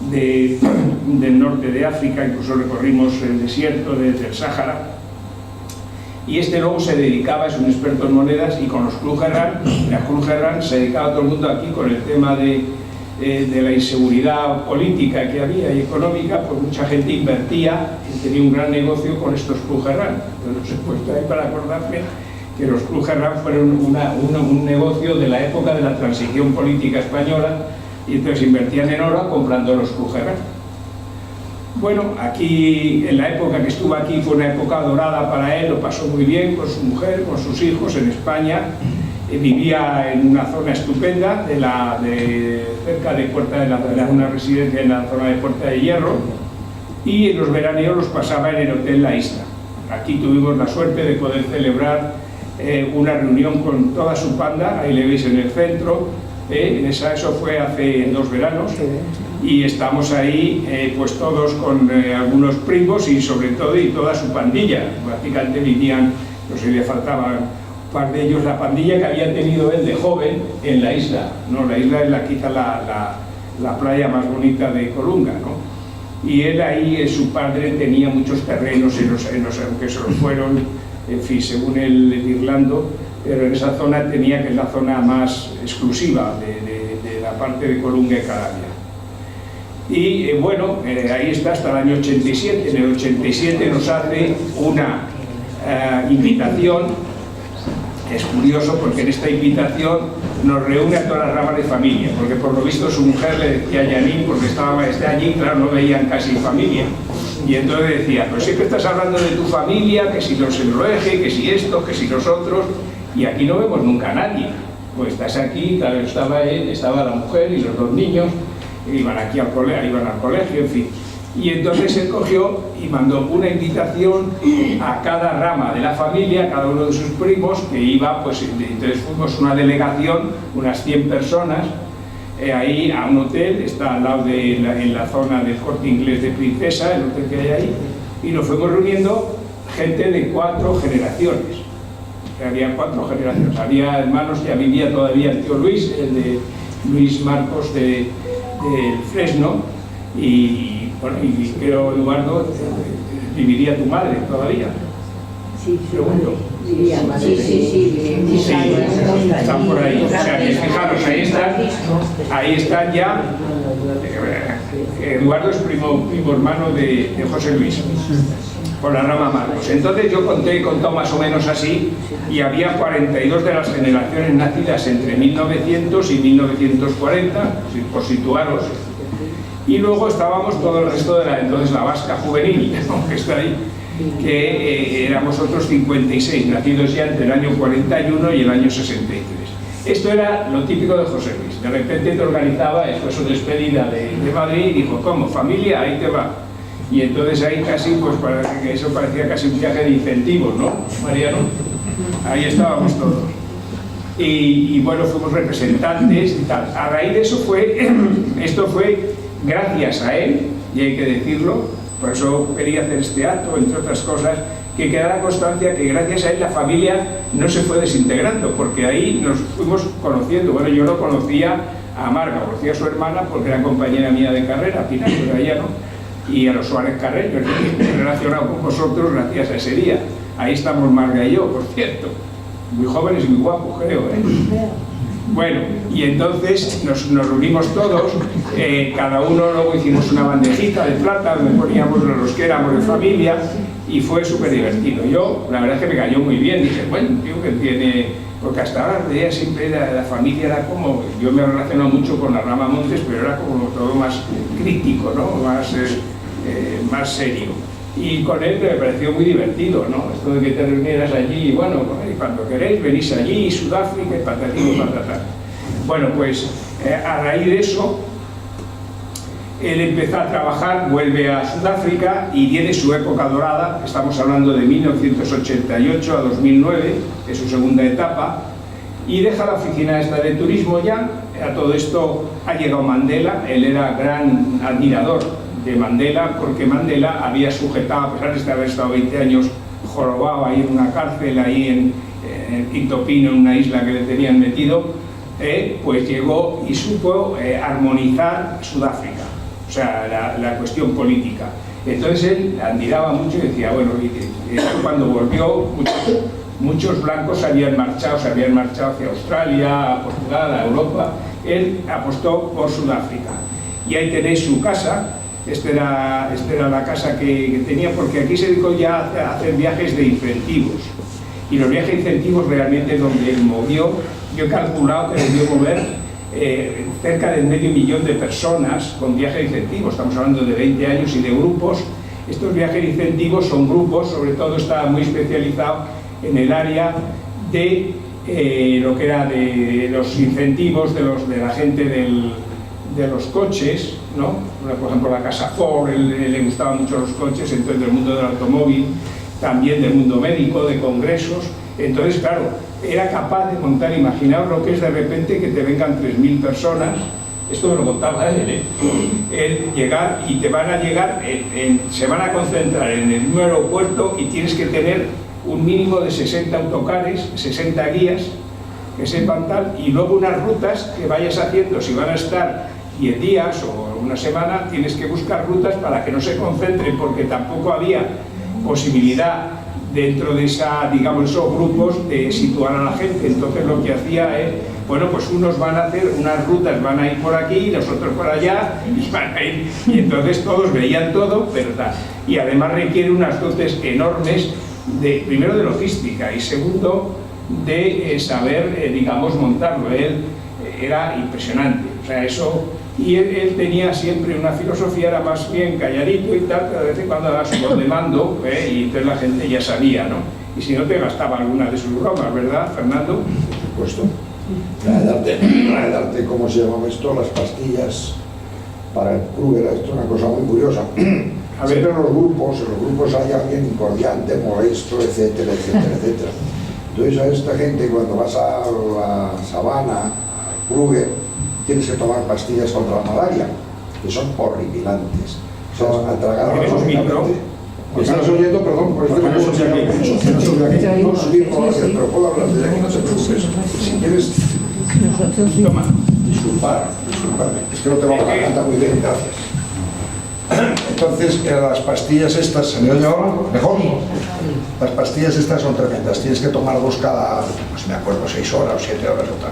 del norte de África, incluso recorrimos el desierto desde el Sáhara. Y este luego se dedicaba, es un experto en monedas, y con los Club Gerrard, la Club Gerrard se dedicaba a todo el mundo aquí con el tema de la inseguridad política que había y económica, pues mucha gente invertía y tenía un gran negocio con estos Club Gerrard. Entonces os he puesto ahí para acordarme que los Club Gerrard fueron un negocio de la época de la transición política española, y entonces invertían en oro comprando los Club Gerrard. Bueno, aquí, en la época que estuvo aquí, fue una época dorada para él, lo pasó muy bien con su mujer, con sus hijos en España. Vivía en una zona estupenda, cerca de Puerta de una residencia en la zona de Puerta de Hierro, y en los veraneos los pasaba en el Hotel La Isla. Aquí tuvimos la suerte de poder celebrar una reunión con toda su panda, ahí le veis en el centro, eso fue hace 2 veranos, y estamos ahí pues todos con algunos primos y sobre todo y toda su pandilla. Prácticamente vivían, no sé, le faltaban un par de ellos, la pandilla que había tenido él de joven en la isla, ¿no? La isla es quizá la playa más bonita de Colunga, ¿no? Y él ahí, su padre tenía muchos terrenos, aunque se los fueron, en fin, según él, en Irlando, pero en esa zona tenía, que es la zona más exclusiva de la parte de Colunga y Calabria. Y bueno, ahí está hasta el año 87. En el 87 nos hace una invitación. Es curioso porque en esta invitación nos reúne a todas las ramas de familia, porque por lo visto su mujer le decía a Yanín, porque estaba allí, claro, no veían casi familia, y entonces decía, pero siempre estás hablando de tu familia, que si los Enroeje, que si esto, que si nosotros, y aquí no vemos nunca a nadie. Pues estás aquí, claro, estaba él, estaba la mujer y los 2 niños, iban aquí al colegio, en fin. Y entonces él cogió y mandó una invitación a cada rama de la familia, a cada uno de sus primos, que iba, pues entonces fuimos una delegación, unas 100 personas, ahí a un hotel, está al lado en la zona del Corte Inglés de Princesa, el hotel que hay ahí, y nos fuimos reuniendo gente de 4 generaciones. Había 4 generaciones, había hermanos, ya vivía todavía el tío Luis, el de Luis Marcos del Fresno, y bueno, y creo, Eduardo, viviría tu madre todavía. Sí, Pregunto. vivía. Sí. Sí, están por ahí. O sea, que fijaros, ahí están ya. Eduardo es primo hermano de José Luis, por la rama Marcos. Entonces yo he contado más o menos así, y había 42 de las generaciones nacidas entre 1900 y 1940, por situaros. Y luego estábamos todo el resto de la vasca juvenil, que está ahí, que éramos otros 56, nacidos ya entre el año 41 y el año 63. Esto era lo típico de José Luis. De repente te organizaba después su despedida de Madrid y dijo, ¿cómo? ¿Familia? Ahí te va. Y entonces ahí casi, pues que eso parecía casi un viaje de incentivos, ¿no, Mariano? Ahí estábamos todos. Y bueno, fuimos representantes y tal. A raíz de eso esto fue gracias a él, y hay que decirlo, por eso quería hacer este acto, entre otras cosas, que quedara constancia que gracias a él la familia no se fue desintegrando, porque ahí nos fuimos conociendo. Bueno, yo no conocía a Marga, conocía a su hermana porque era compañera mía de carrera, Pinar, pero ella no, y a los Suárez Carreño, relacionado con vosotros gracias a ese día. Ahí estamos Marga y yo, por cierto, muy jóvenes y muy guapos, creo, ¿eh? Bueno, y entonces nos reunimos todos, cada uno luego hicimos una bandejita de plata donde poníamos los que éramos de familia, y fue súper divertido. Yo, la verdad es que me cayó muy bien, dije, bueno, tío, que tiene... Porque hasta ahora la idea siempre la familia era como... Yo me he relacionado mucho con la rama Montes, pero era como todo más crítico, ¿no? Más serio. Y con él me pareció muy divertido, ¿no? Esto de que te reunieras allí, y bueno, cuando queréis venís allí, Sudáfrica y patatín y patatán. Bueno, pues a raíz de eso, él empezó a trabajar, vuelve a Sudáfrica y tiene su época dorada. Estamos hablando de 1988 a 2009, es su segunda etapa, y deja la oficina esta de turismo ya. A todo esto ha llegado Mandela, él era gran admirador de Mandela, porque Mandela había sujetado, a pesar de haber estado 20 años jorobado ahí en una cárcel, ahí en Quinto Pino, en una isla que le tenían metido, pues llegó y supo armonizar Sudáfrica, o sea, la cuestión política. Entonces él admiraba mucho y decía, bueno, y cuando volvió, muchos blancos se habían marchado hacia Australia, a Portugal, a Europa. Él apostó por Sudáfrica. Y ahí tenéis su casa. Esta era la casa que tenía, porque aquí se dedicó ya a hacer viajes de incentivos. Y los viajes de incentivos realmente donde él movió, yo he calculado que debió mover cerca de 500.000 de personas con viajes de incentivos. Estamos hablando de 20 años y de grupos. Estos viajes de incentivos son grupos, sobre todo estaba muy especializado en el área de lo que era de los incentivos de la gente de los coches, ¿no? Por ejemplo, la casa Ford, le gustaban mucho los coches, entonces del mundo del automóvil, también del mundo médico, de congresos. Entonces, claro, era capaz de montar, imaginaos lo que es de repente que te vengan 3.000 personas, esto me lo contaba él, el llegar y te van a llegar, se van a concentrar en el mismo aeropuerto y tienes que tener un mínimo de 60 autocares, 60 guías que sepan tal, y luego unas rutas que vayas haciendo. Si van a estar 10 días o una semana, tienes que buscar rutas para que no se concentren, porque tampoco había posibilidad dentro de digamos, esos grupos de situar a la gente. Entonces lo que hacía es, bueno, pues unos van a hacer unas rutas, van a ir por aquí, los otros por allá, y van a ir, y entonces todos veían todo, pero tal. Y además requiere unas dotes enormes, primero de logística y segundo de saber, digamos, montarlo. Él era impresionante, o sea, eso. Y él tenía siempre una filosofía, era más bien calladito y tal, pero de vez en cuando daba su voz de mando, y entonces la gente ya sabía, ¿no? Y si no, te gastaba alguna de sus bromas, ¿verdad, Fernando? Por supuesto. Para darte, ¿cómo se llama esto? Las pastillas para el Kruger. Esto es una cosa muy curiosa. Siempre en los grupos hay alguien cordiante, molesto, etcétera, etcétera, etcétera. Entonces a esta gente, cuando vas a la sabana, a Kruger, tienes que tomar pastillas contra la malaria, que son horripilantes. O sea, al tragar ¿me estás oyendo? Perdón, por este no subir por la que, pero puedo hablar desde aquí, no te preocupes. Si quieres, Toma. disculparme, es que no tengo la garganta muy bien, gracias. Entonces, las pastillas estas, ¿se me oye ahora? ¿Mejor? Las pastillas estas son tremendas, tienes que tomar 2 cada, pues me acuerdo, 6 horas o 7 horas o tal.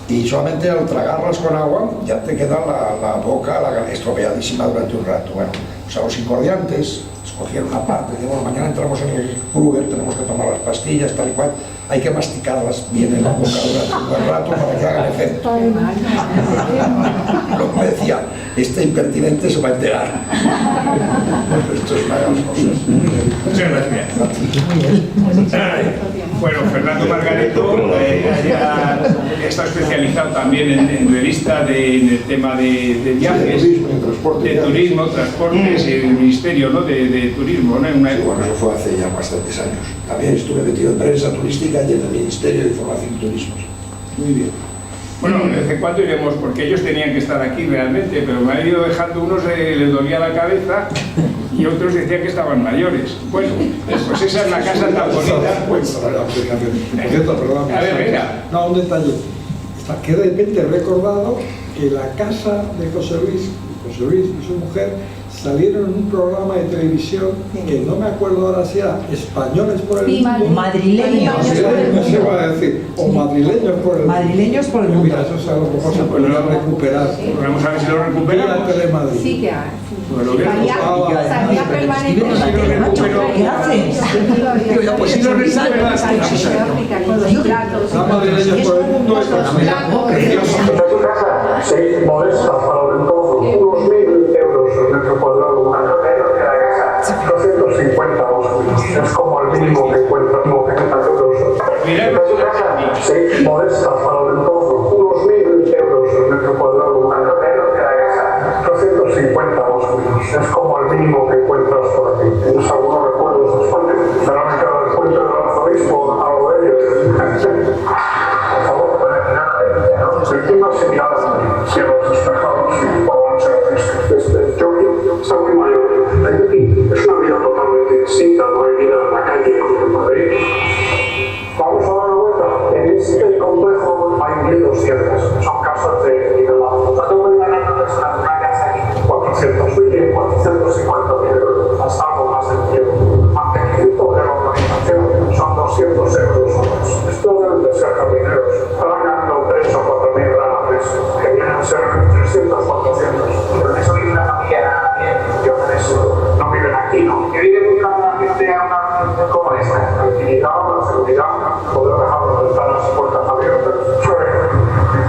Y solamente al tragarlas con agua ya te queda la boca estropeadísima durante un rato. Bueno, pues a los incordiantes escogieron una parte, digamos, mañana entramos en el Kruger, tenemos que tomar las pastillas, tal y cual, hay que masticarlas bien en la boca durante un buen rato para que hagan efecto. Lo que me decía, este impertinente se va a enterar. Esto es una de las cosas. Muchas gracias. Bueno, Fernando Margareto ya está especializado también en revista en el tema de viajes, de turismo, transportes y el Ministerio, ¿no?, de Turismo, ¿no?, en una época. Bueno, eso fue hace ya bastantes años. También estuve metido en prensa turística y en el Ministerio de Información y Turismo. Muy bien. Bueno, de vez en cuando iremos, porque ellos tenían que estar aquí realmente, pero me han ido dejando, unos les dolía la cabeza y otros decían que estaban mayores. Bueno, pues esa es la casa tan bonita. A ver, venga. No, un detalle. Que de repente he recordado que la casa de José Luis y su mujer salieron en un programa de televisión que no me acuerdo ahora si era Españoles por el Mundo. Madrileños. No se va a decir, o Madrileños por el Mundo. Madrileños por el Mundo. Mira, eso a lo mejor se podría recuperar. Vamos a ver si lo recuperamos. Vía Telemadrid. Sí que hay. Bueno, bien. Salía permanente. ¿Qué haces? Pues si lo recuperamos. Madrileños por el Mundo. Se modesta para el entorno, unos 1.000 euros el metro cuadrado, 250 más o menos, es como el mínimo que cuenta, como que cuesta euros. Se modesta para el entorno, unos 1.000 euros el metro cuadrado, 250 más o menos, es como el mínimo que encuentras por aquí. ¿Tienes algunos recuerdos de España? Cerámica del puente del arzobispo, algo de ello. Por favor, el clima se miraba cielos despejados por la noche fresca. Yo está muy mayor. Aquí es una vida totalmente distinta, no hay vida en la calle como en Madrid. Vamos a dar una vuelta. En este complejo hay 1.200. Son casas de nivel alto. ¿Cuánto puede ganar una persona en una casa aquí? 400. Muy bien, 450.000 euros. Hasta algo más sencillo. Mantenimiento de la organización son 200 euros horas. Esto deben de ser jardineros. Están ganando 3 o 4.000 reales, que vienen a ser 300 o 400. Pero en eso vive una familia bien. Yo en eso no viven aquí, ¿no? Que viven buscando una gente a una como esta. Tranquilidad, la seguridad, poder dejar las ventanas y puertas abiertas.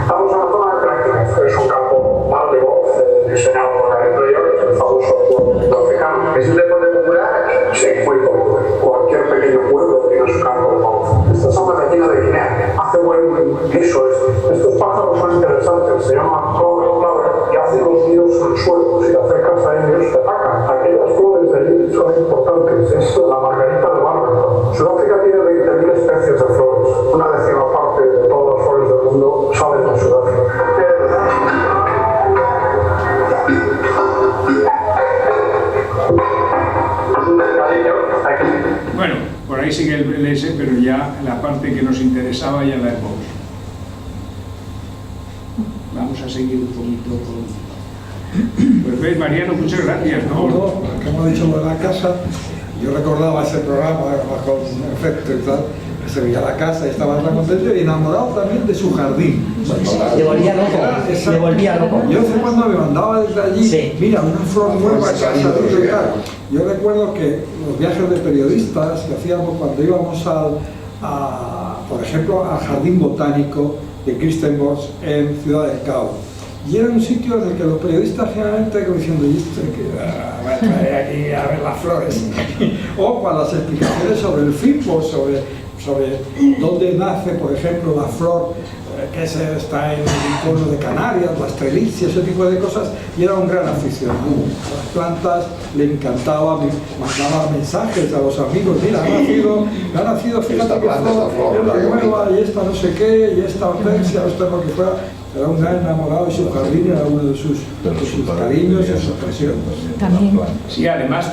Estamos en una zona de tranquilidad. Es un campo mal de voz, diseñado por Margareto y yo, el famoso pueblo africano. ¿Es un deporte popular aquí? Sí, muy popular. Cualquier pequeño pueblo tiene su campo de voz. Esta zona de Retina de Guinea hace buen guiso esto. Estos pájaros son interesantes, se llaman flores clave y hacen los nidos en el suelo. Si te acercas a ellos, te atacan. Aquellas flores de allí son importantes. Es la margarita de Barberton. Sudáfrica tiene 20.000 especies de flores. Una décima parte de todas las flores del mundo salen de Sudáfrica. Bueno, por ahí sigue el LS, pero ya la parte que nos interesaba ya la hemos. Vamos a seguir un poquito con... Pues ves, Mariano, muchas gracias, ¿no? Como he dicho lo de la casa, yo recordaba ese programa con efecto y tal, que se veía la casa y estaba tan contento y enamorado también de su jardín. Le volvía loco, le volvía loco. Yo hace cuando me mandaba desde allí, sí. Mira, una flor nueva que ha salido y tal. Yo recuerdo que los viajes de periodistas que hacíamos cuando íbamos por ejemplo, al Jardín Botánico de Christenbosch en Ciudad del Cabo. Y era un sitio en el que los periodistas generalmente diciendo, voy a traer aquí a ver las flores. O para las explicaciones sobre el FIPO, sobre dónde nace, por ejemplo, la flor que está en el pueblo de Canarias, la estrelicia, ese tipo de cosas, y era un gran aficionado a las plantas, le encantaba, mandaba mensajes a los amigos, mira, ha nacido, fíjate que flor es la nueva, y esta no sé qué, y esta ortensia, esto lo que fuera. Era un gran enamorado y su jardín era uno de sus cariños y sus pasiones. También. Sí, además,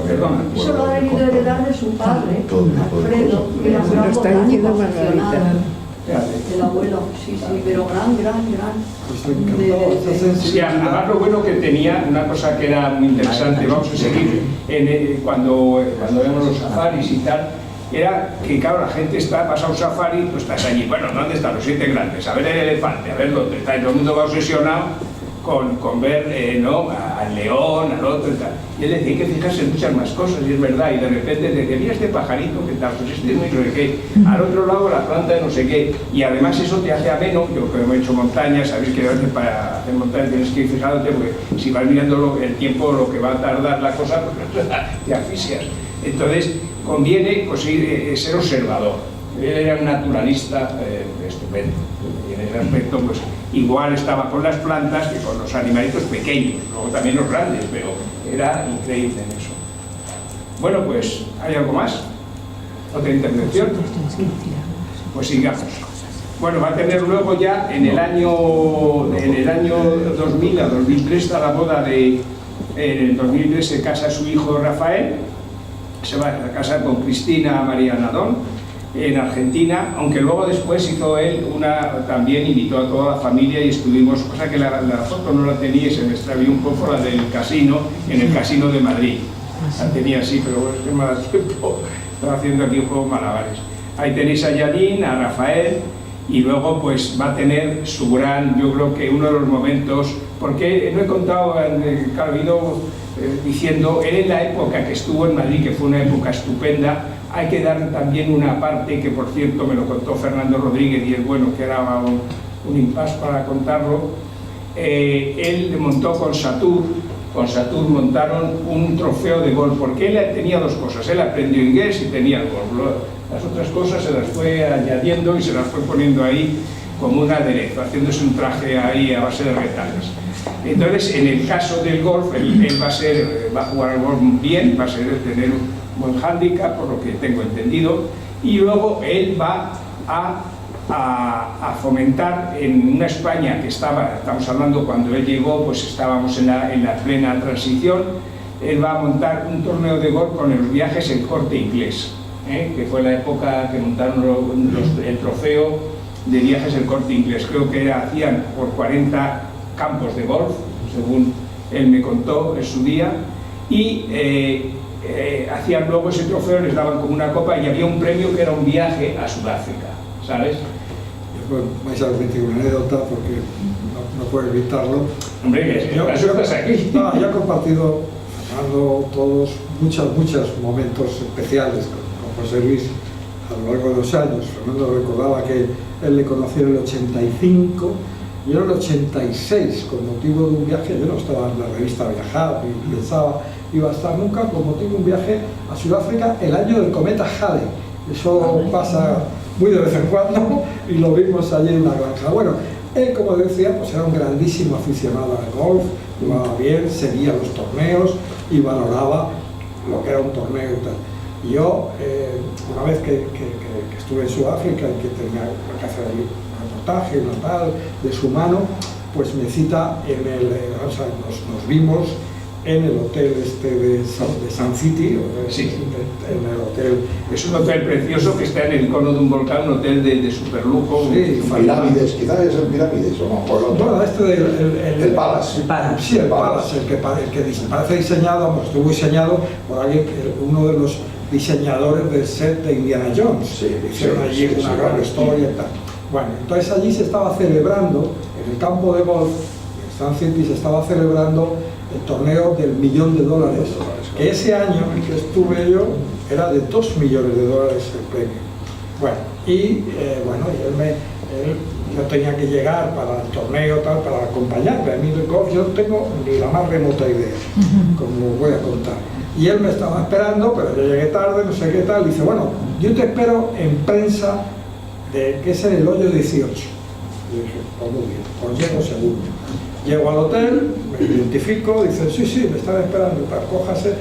perdona. Eso lo ha debido heredar de su padre, Alfredo, que era un gran vocacionado. El abuelo, sí, pero gran. Pues me encantó esa Sí, sensibilidad. además lo bueno que tenía, una cosa que era muy interesante, vamos a seguir, cuando vemos los safaris y tal, era que, claro, la gente vas a un safari, tú estás allí, bueno, ¿dónde están los 7 grandes? A ver el elefante, a ver dónde está, y todo el mundo va obsesionado con ver ¿no? al león, al otro y tal. Y él decía, hay que fijarse en muchas más cosas, y es verdad, y de repente decía, mira este pajarito, que tal, pues este es muy no sé qué, al otro lado la planta de no sé qué, y además eso te hace ameno. Yo que he hecho montaña, sabéis que a veces para hacer montaña tienes que ir fijándote, porque si vas mirando el tiempo, lo que va a tardar la cosa, pues te asfixias. Entonces, conviene pues, ser observador. Él era un naturalista estupendo, y en ese aspecto, pues, igual estaba con las plantas que con los animalitos pequeños, luego también los grandes, pero era increíble en eso. Bueno, pues, ¿hay algo más? ¿Otra intervención? Pues sigamos. Bueno, va a tener luego ya en el año 2000 a 2003 está la boda en el 2003 se casa su hijo Rafael, se va a casar con Cristina María Nadón en Argentina, aunque luego después hizo él también invitó a toda la familia y estuvimos, cosa que la foto no la tenía y se me extravió un poco, la del casino, en el Casino de Madrid. La tenía así, pero bueno, es que me da tiempo, estaba haciendo aquí un juego malabares. Ahí tenéis a Janine, a Rafael, y luego pues va a tener su gran, yo creo que uno de los momentos, porque no he contado, claro, he ido diciendo, él en la época que estuvo en Madrid, que fue una época estupenda, hay que dar también una parte que, por cierto, me lo contó Fernando Rodríguez y es bueno que era un impasse para contarlo. Él montó con Satur montaron un trofeo de golf, porque él tenía dos cosas, él aprendió inglés y tenía el golf. Las otras cosas se las fue añadiendo y se las fue poniendo ahí como un aderezo, haciéndose un traje ahí a base de retales. Entonces, en el caso del golf, él va a jugar al golf bien, va a tener un buen hándicap, por lo que tengo entendido, y luego él va a fomentar en una España que estamos hablando cuando él llegó, pues estábamos en la plena transición, él va a montar un torneo de golf con los viajes El Corte Inglés, que fue la época que montaron el trofeo de viajes El Corte Inglés. Creo que hacían por 40 campos de golf, según él me contó en su día, y hacían luego ese trofeo, les daban como una copa y había un premio que era un viaje a Sudáfrica, ¿sabes? Bueno, vais a permitir una anécdota porque no puedo evitarlo. Hombre, yo estás aquí. No, yo he compartido, Fernando, todos muchos momentos especiales con José Luis a lo largo de los años. Fernando recordaba que él le conoció en el 85, yo en el 86, con motivo de un viaje, yo no estaba en la revista Viajar, ni pensaba iba a estar nunca, con motivo de un viaje a Sudáfrica, el año del cometa Halley. Eso pasa muy de vez en cuando y lo vimos allí en una granja. Bueno, él, como decía, pues era un grandísimo aficionado al golf, jugaba bien, seguía los torneos y valoraba lo que era un torneo y tal. Y yo, una vez que estuve en Sudáfrica y que tenía que hacer allí un reportaje, una tal, de su mano, pues me cita nos vimos en el hotel de Sun City, sí. En el hotel. Es un hotel precioso que está en el cono de un volcán, un hotel de superlujo. Sí, Pirámides, quizás es el Pirámides o no, por el otro. Bueno, El Palace. Sí, el Palace, el que parece diseñado, pues estuvo diseñado por alguien, uno de los diseñadores del set de Indiana Jones. Sí, hicieron allí una gran historia y tal. Bueno, entonces allí se estaba celebrando, en el campo de golf, en Sun City, se estaba celebrando el torneo del $1.000.000, que ese año en que estuve yo era de $2 millones el premio. Bueno, y yo tenía que llegar para el torneo tal, para acompañarme a mí del golf, yo no tengo ni la más remota idea, como voy a contar. Y él me estaba esperando, pero yo llegué tarde, no sé qué tal, y dice, bueno, yo te espero en prensa, que es en el hoyo 18. Y dije, pues muy bien, pues llego segundo. Llego al hotel, me identifico, dice, sí, me están esperando, tal, cójase,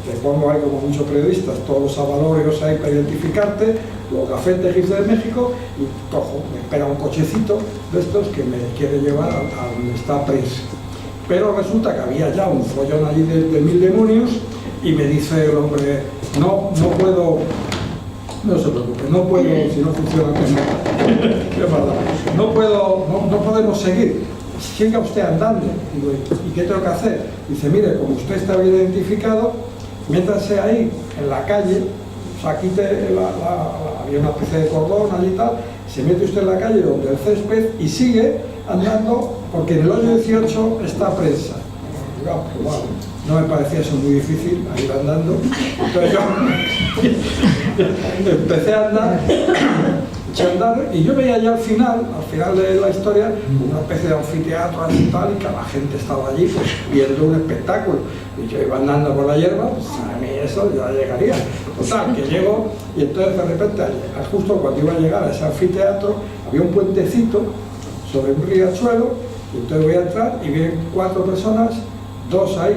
te pongo ahí como muchos periodistas, todos los avalorios ahí para identificarte, los gafetes de México, y cojo, me espera un cochecito de estos que me quiere llevar a donde está prensa. Pero resulta que había ya un follón allí de 1000 demonios, y me dice el hombre, no puedo No se preocupe, no puedo, si no funciona, qué mala. No podemos seguir. Siga usted andando. Digo, ¿y qué tengo que hacer? Dice, mire, como usted está bien identificado, métase ahí, en la calle, o sea, quite había una especie de cordón allí y tal, se mete usted en la calle donde el césped y sigue andando, porque en el hoyo 18 está prensa. Digamos, bueno, no me parecía eso muy difícil, a ir andando. Entonces yo empecé a andar, eché a andar, y yo veía ya al final de la historia, una especie de anfiteatro así y tal, y que la gente estaba allí pues, viendo un espectáculo. Y yo iba andando por la hierba, pues a mí eso ya llegaría. Total, que llego, y entonces de repente, justo cuando iba a llegar a ese anfiteatro, había un puentecito sobre un riachuelo, y entonces voy a entrar y vienen 4 personas, 2 ahí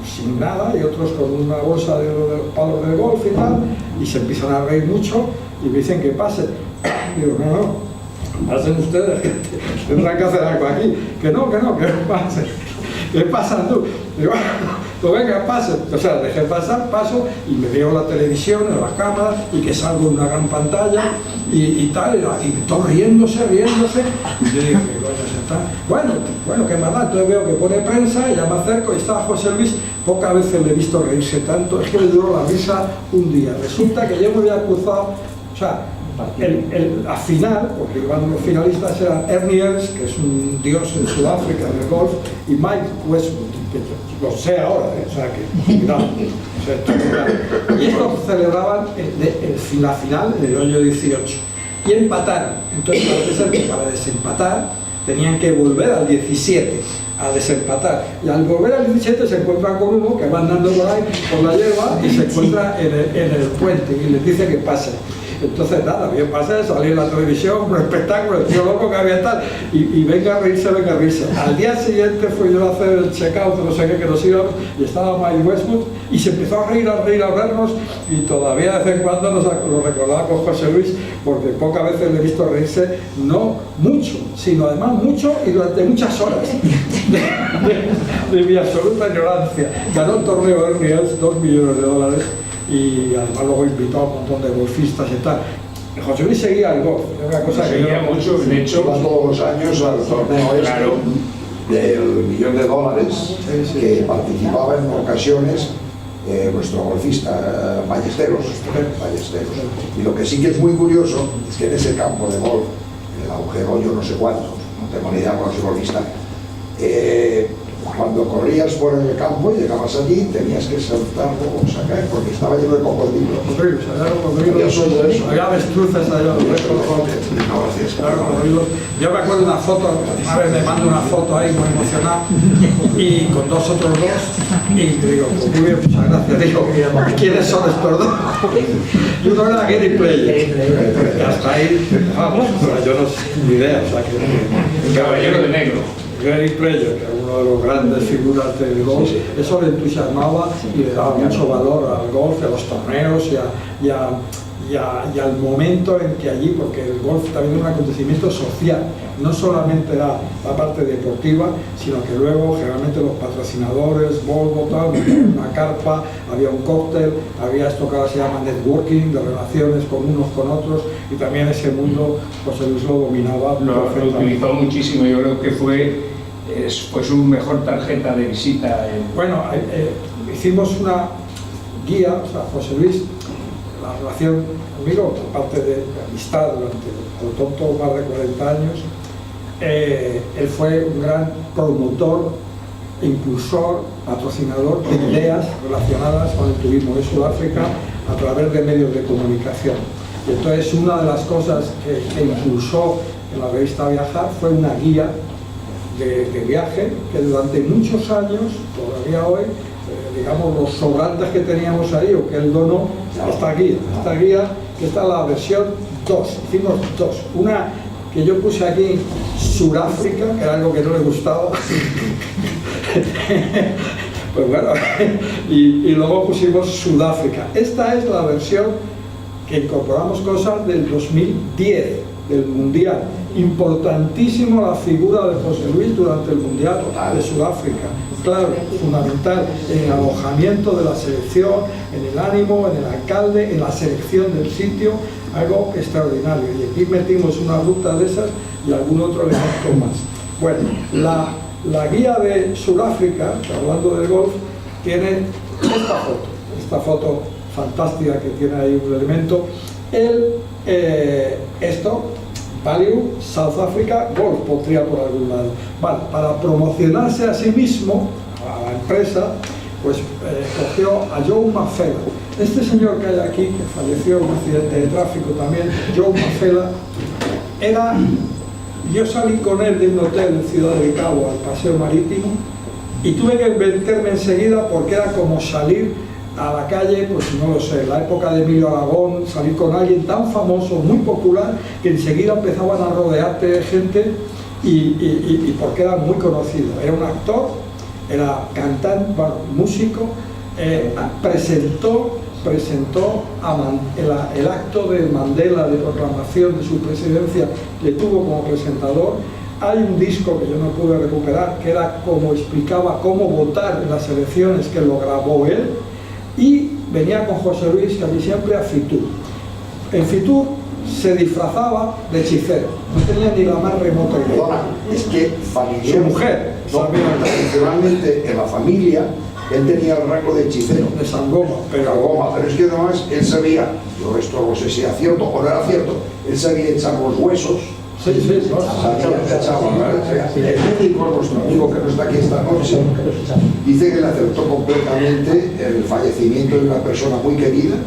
sin nada y otros con una bolsa de palos de golf y tal, y se empiezan a reír mucho y me dicen que pasen. Digo, no, pasen ustedes, que tendrán que hacer algo aquí. Que no pasen. ¿Qué pasa tú? Digo, pues venga, pasen. O sea, dejé pasar, paso y me veo la televisión, en las cámaras y que salgo en una gran pantalla y tal, y todos riéndose. Y yo digo, ¿qué coño se está? Bueno, qué maldad. Entonces veo que pone prensa y ya me acerco y estaba José Luis. Pocas veces le he visto reírse tanto, es que le duró la risa un día. Resulta que yo me había cruzado, o sea, la final, porque iban los finalistas eran Ernie Els, que es un dios en Sudáfrica del golf, y Mike Westwood, que lo sé ahora, o sea que, cuidado, y estos celebraban la final del hoyo 18 y empataron. Entonces parece ser que para desempatar tenían que volver al 17 a desempatar, y al volver al 17 se encuentran con uno que va andando por ahí por la hierba y se encuentra en el puente y les dice que pasen. Entonces nada, bien pasé, salí en la televisión, un espectáculo, el tío loco que había tal, y venga a reírse. Al día siguiente fui yo a hacer el check-out, no sé qué, que nos íbamos, y estaba Mike Westwood, y se empezó a reír, a vernos, y todavía de vez en cuando lo recordaba con José Luis, porque pocas veces le he visto reírse, no mucho, sino además mucho y durante muchas horas de mi absoluta ignorancia. Ganó el torneo Ernie Els, $2 millones, y además luego invitó a un montón de golfistas y tal. José Luis seguía el golf, era una cosa seguía que mucho, de hecho, iba todos los años al torneo claro, del $1 millón que participaba en ocasiones nuestro golfista Ballesteros. Y lo que sí que es muy curioso es que en ese campo de golf, en el agujero yo no sé cuánto, no tengo ni idea cuál es el golfista, cuando corrías por el campo y llegabas allí tenías que saltarlo o sacar porque estaba lleno de cocodrilos. Había avestruces allá. Yo me acuerdo de una foto, una vez me mando una foto ahí muy emocionada y con otros dos y digo, pues muy bien, muchas gracias. Digo, ¿quiénes son estos dos? Y uno era Gary Player. Hasta ahí, vamos, yo no sé ni idea. O sea, que el caballero de negro. Gary Player, que era uno de los grandes figuras del golf, eso le entusiasmaba y le daba mucho valor al golf, a los torneos y al momento en que allí, porque el golf también es un acontecimiento social, no solamente era la parte deportiva, sino que luego generalmente los patrocinadores, Volvo, tal, una carpa, había un cóctel, había esto que ahora se llama networking, de relaciones con unos con otros, y también ese mundo José Luis lo dominaba. Lo utilizó muchísimo, yo creo que fue su mejor tarjeta de visita. Bueno, hicimos una guía, o sea, José Luis, la relación conmigo, aparte de amistad durante por tonto más de 40 años, él fue un gran promotor, impulsor, patrocinador de ideas relacionadas con el turismo de Sudáfrica a través de medios de comunicación. Y entonces una de las cosas que impulsó en la revista Viajar fue una guía de viaje que durante muchos años, todavía hoy, digamos, los sobrantes que teníamos ahí o que él donó, esta guía que está la versión 2, hicimos 2, una que yo puse aquí Sudáfrica, que era algo que no le gustaba pues bueno, y luego pusimos Sudáfrica. Esta es la versión que incorporamos cosas del 2010 del Mundial. Importantísimo la figura de José Luis durante el Mundial de Sudáfrica. clave, fundamental en el alojamiento de la selección, en el ánimo, en el alcalde, en la selección del sitio, algo extraordinario. Y aquí metimos una ruta de esas y algún otro elemento más. Bueno, la guía de Sudáfrica, hablando del golf, tiene esta foto fantástica que tiene ahí un elemento. Value South Africa Golf pondría por algún lado. Vale, para promocionarse a sí mismo, a la empresa, pues cogió a Joe Mafela. Este señor que hay aquí, que falleció en un accidente de tráfico también, Joe Mafela, yo salí con él de un hotel en Ciudad del Cabo al paseo marítimo y tuve que meterme enseguida porque era como salir a la calle, pues no lo sé, la época de Emilio Aragón, salir con alguien tan famoso, muy popular, que enseguida empezaban a rodearte de gente y porque era muy conocido. Era un actor, era cantante, bueno, músico, presentó el acto de Mandela de proclamación de su presidencia, le tuvo como presentador. Hay un disco que yo no pude recuperar, que era como explicaba cómo votar en las elecciones, que lo grabó él, y venía con José Luis casi siempre a Fitur. En Fitur se disfrazaba de hechicero, no tenía ni la más remota idea. Perdona, es que familiar, su mujer, tradicionalmente en la familia, él tenía el rango de hechicero. de Sangoma, Pero es que además él sabía, yo esto no sé si era cierto o no era cierto, él sabía echar los huesos. Sí, no, el médico, nuestro amigo que no está aquí esta noche, dice que le acertó completamente el fallecimiento de una persona muy querida.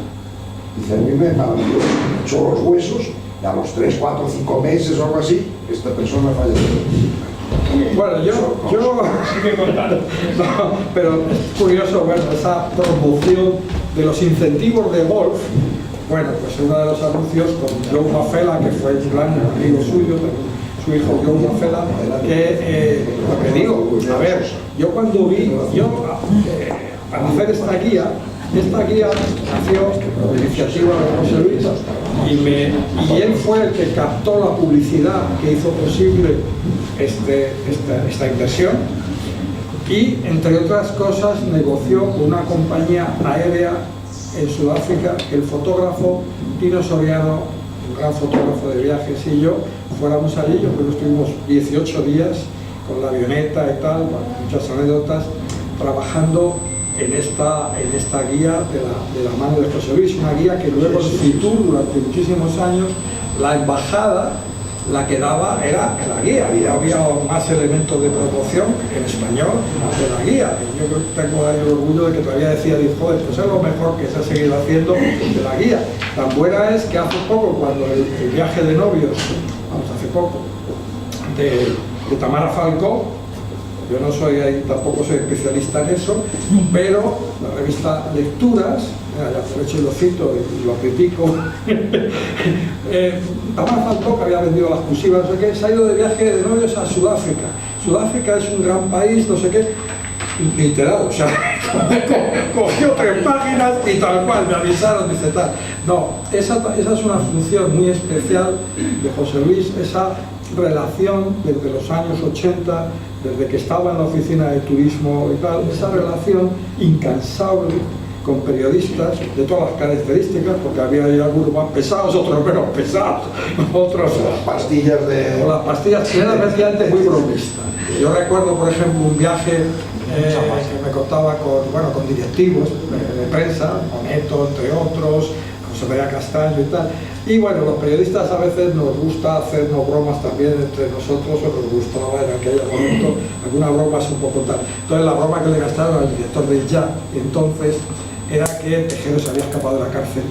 Dice, a mí me maravilló, echó los huesos y a los 3, 4, 5 meses o algo así, esta persona falleció. Bueno, yo Sigue contando. no, pero es curioso, bueno, esa promoción de los incentivos de golf. Bueno, pues uno de los anuncios con Joe Mafela, que fue un gran amigo suyo, su hijo Joe Mafela, que lo que digo, a ver, yo cuando vi, para hacer esta guía nació por iniciativa de José Luis y él fue el que captó la publicidad que hizo posible esta inversión y, entre otras cosas, negoció con una compañía aérea en Sudáfrica. El fotógrafo Tino Soriano, un gran fotógrafo de viajes, y yo fuéramos allí. Yo creo que estuvimos 18 días con la avioneta y tal, bueno, muchas anécdotas, trabajando en esta guía de la mano de José Luis, una guía que luego en Fitur durante muchísimos años la embajada la que daba era la guía, y había más elementos de promoción en español de la guía. Y yo tengo ahí el orgullo de que todavía decía, joder, pues es lo mejor que se ha seguido haciendo de la guía. Tan buena es que hace poco, cuando el viaje de novios, hace poco, de Tamara Falcó, yo no soy ahí, tampoco soy especialista en eso, pero la revista Lecturas, ya aprovecho y lo cito y lo critico, Tamara Falcó, que había vendido la exclusiva, no sé qué, se ha ido de viaje de novios a Sudáfrica. Sudáfrica es un gran país, no sé qué, literal, o sea, cogió 3 páginas y tal cual, me avisaron, dice tal. No, esa es una función muy especial de José Luis, esa relación desde los años 80, desde que estaba en la oficina de turismo y tal, esa relación incansable con periodistas de todas las características, porque había ahí algunos más pesados, otros menos pesados, otros... Las pastillas de... O las pastillas, que era efectivamente muy bromista. Yo recuerdo, por ejemplo, un viaje que me contaba con directivos de prensa, con Neto, entre otros, José María Castaño y tal. Y bueno, los periodistas a veces nos gusta hacernos bromas también entre nosotros, o nos gustaba en aquel momento alguna broma es un poco tal. Entonces la broma que le gastaron al director del Ya, entonces, era que Tejero se había escapado de la cárcel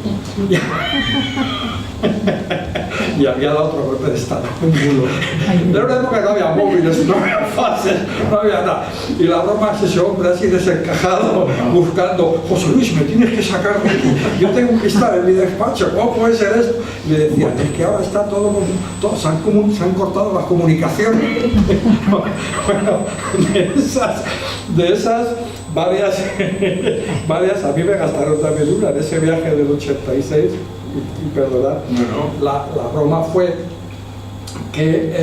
y había dado otro golpe de estado, un bulo. Era una época que no había móviles, no había fases, no había nada. Y la broma es ese hombre así desencajado, buscando, José Luis, me tienes que sacar de aquí, yo tengo que estar en mi despacho, ¿cómo puede ser esto? Y le decían, es que ahora está todo se han cortado las comunicaciones. Bueno, de esas varias, a mí me gastaron también una en ese viaje del 86, y perdonad, la broma fue que,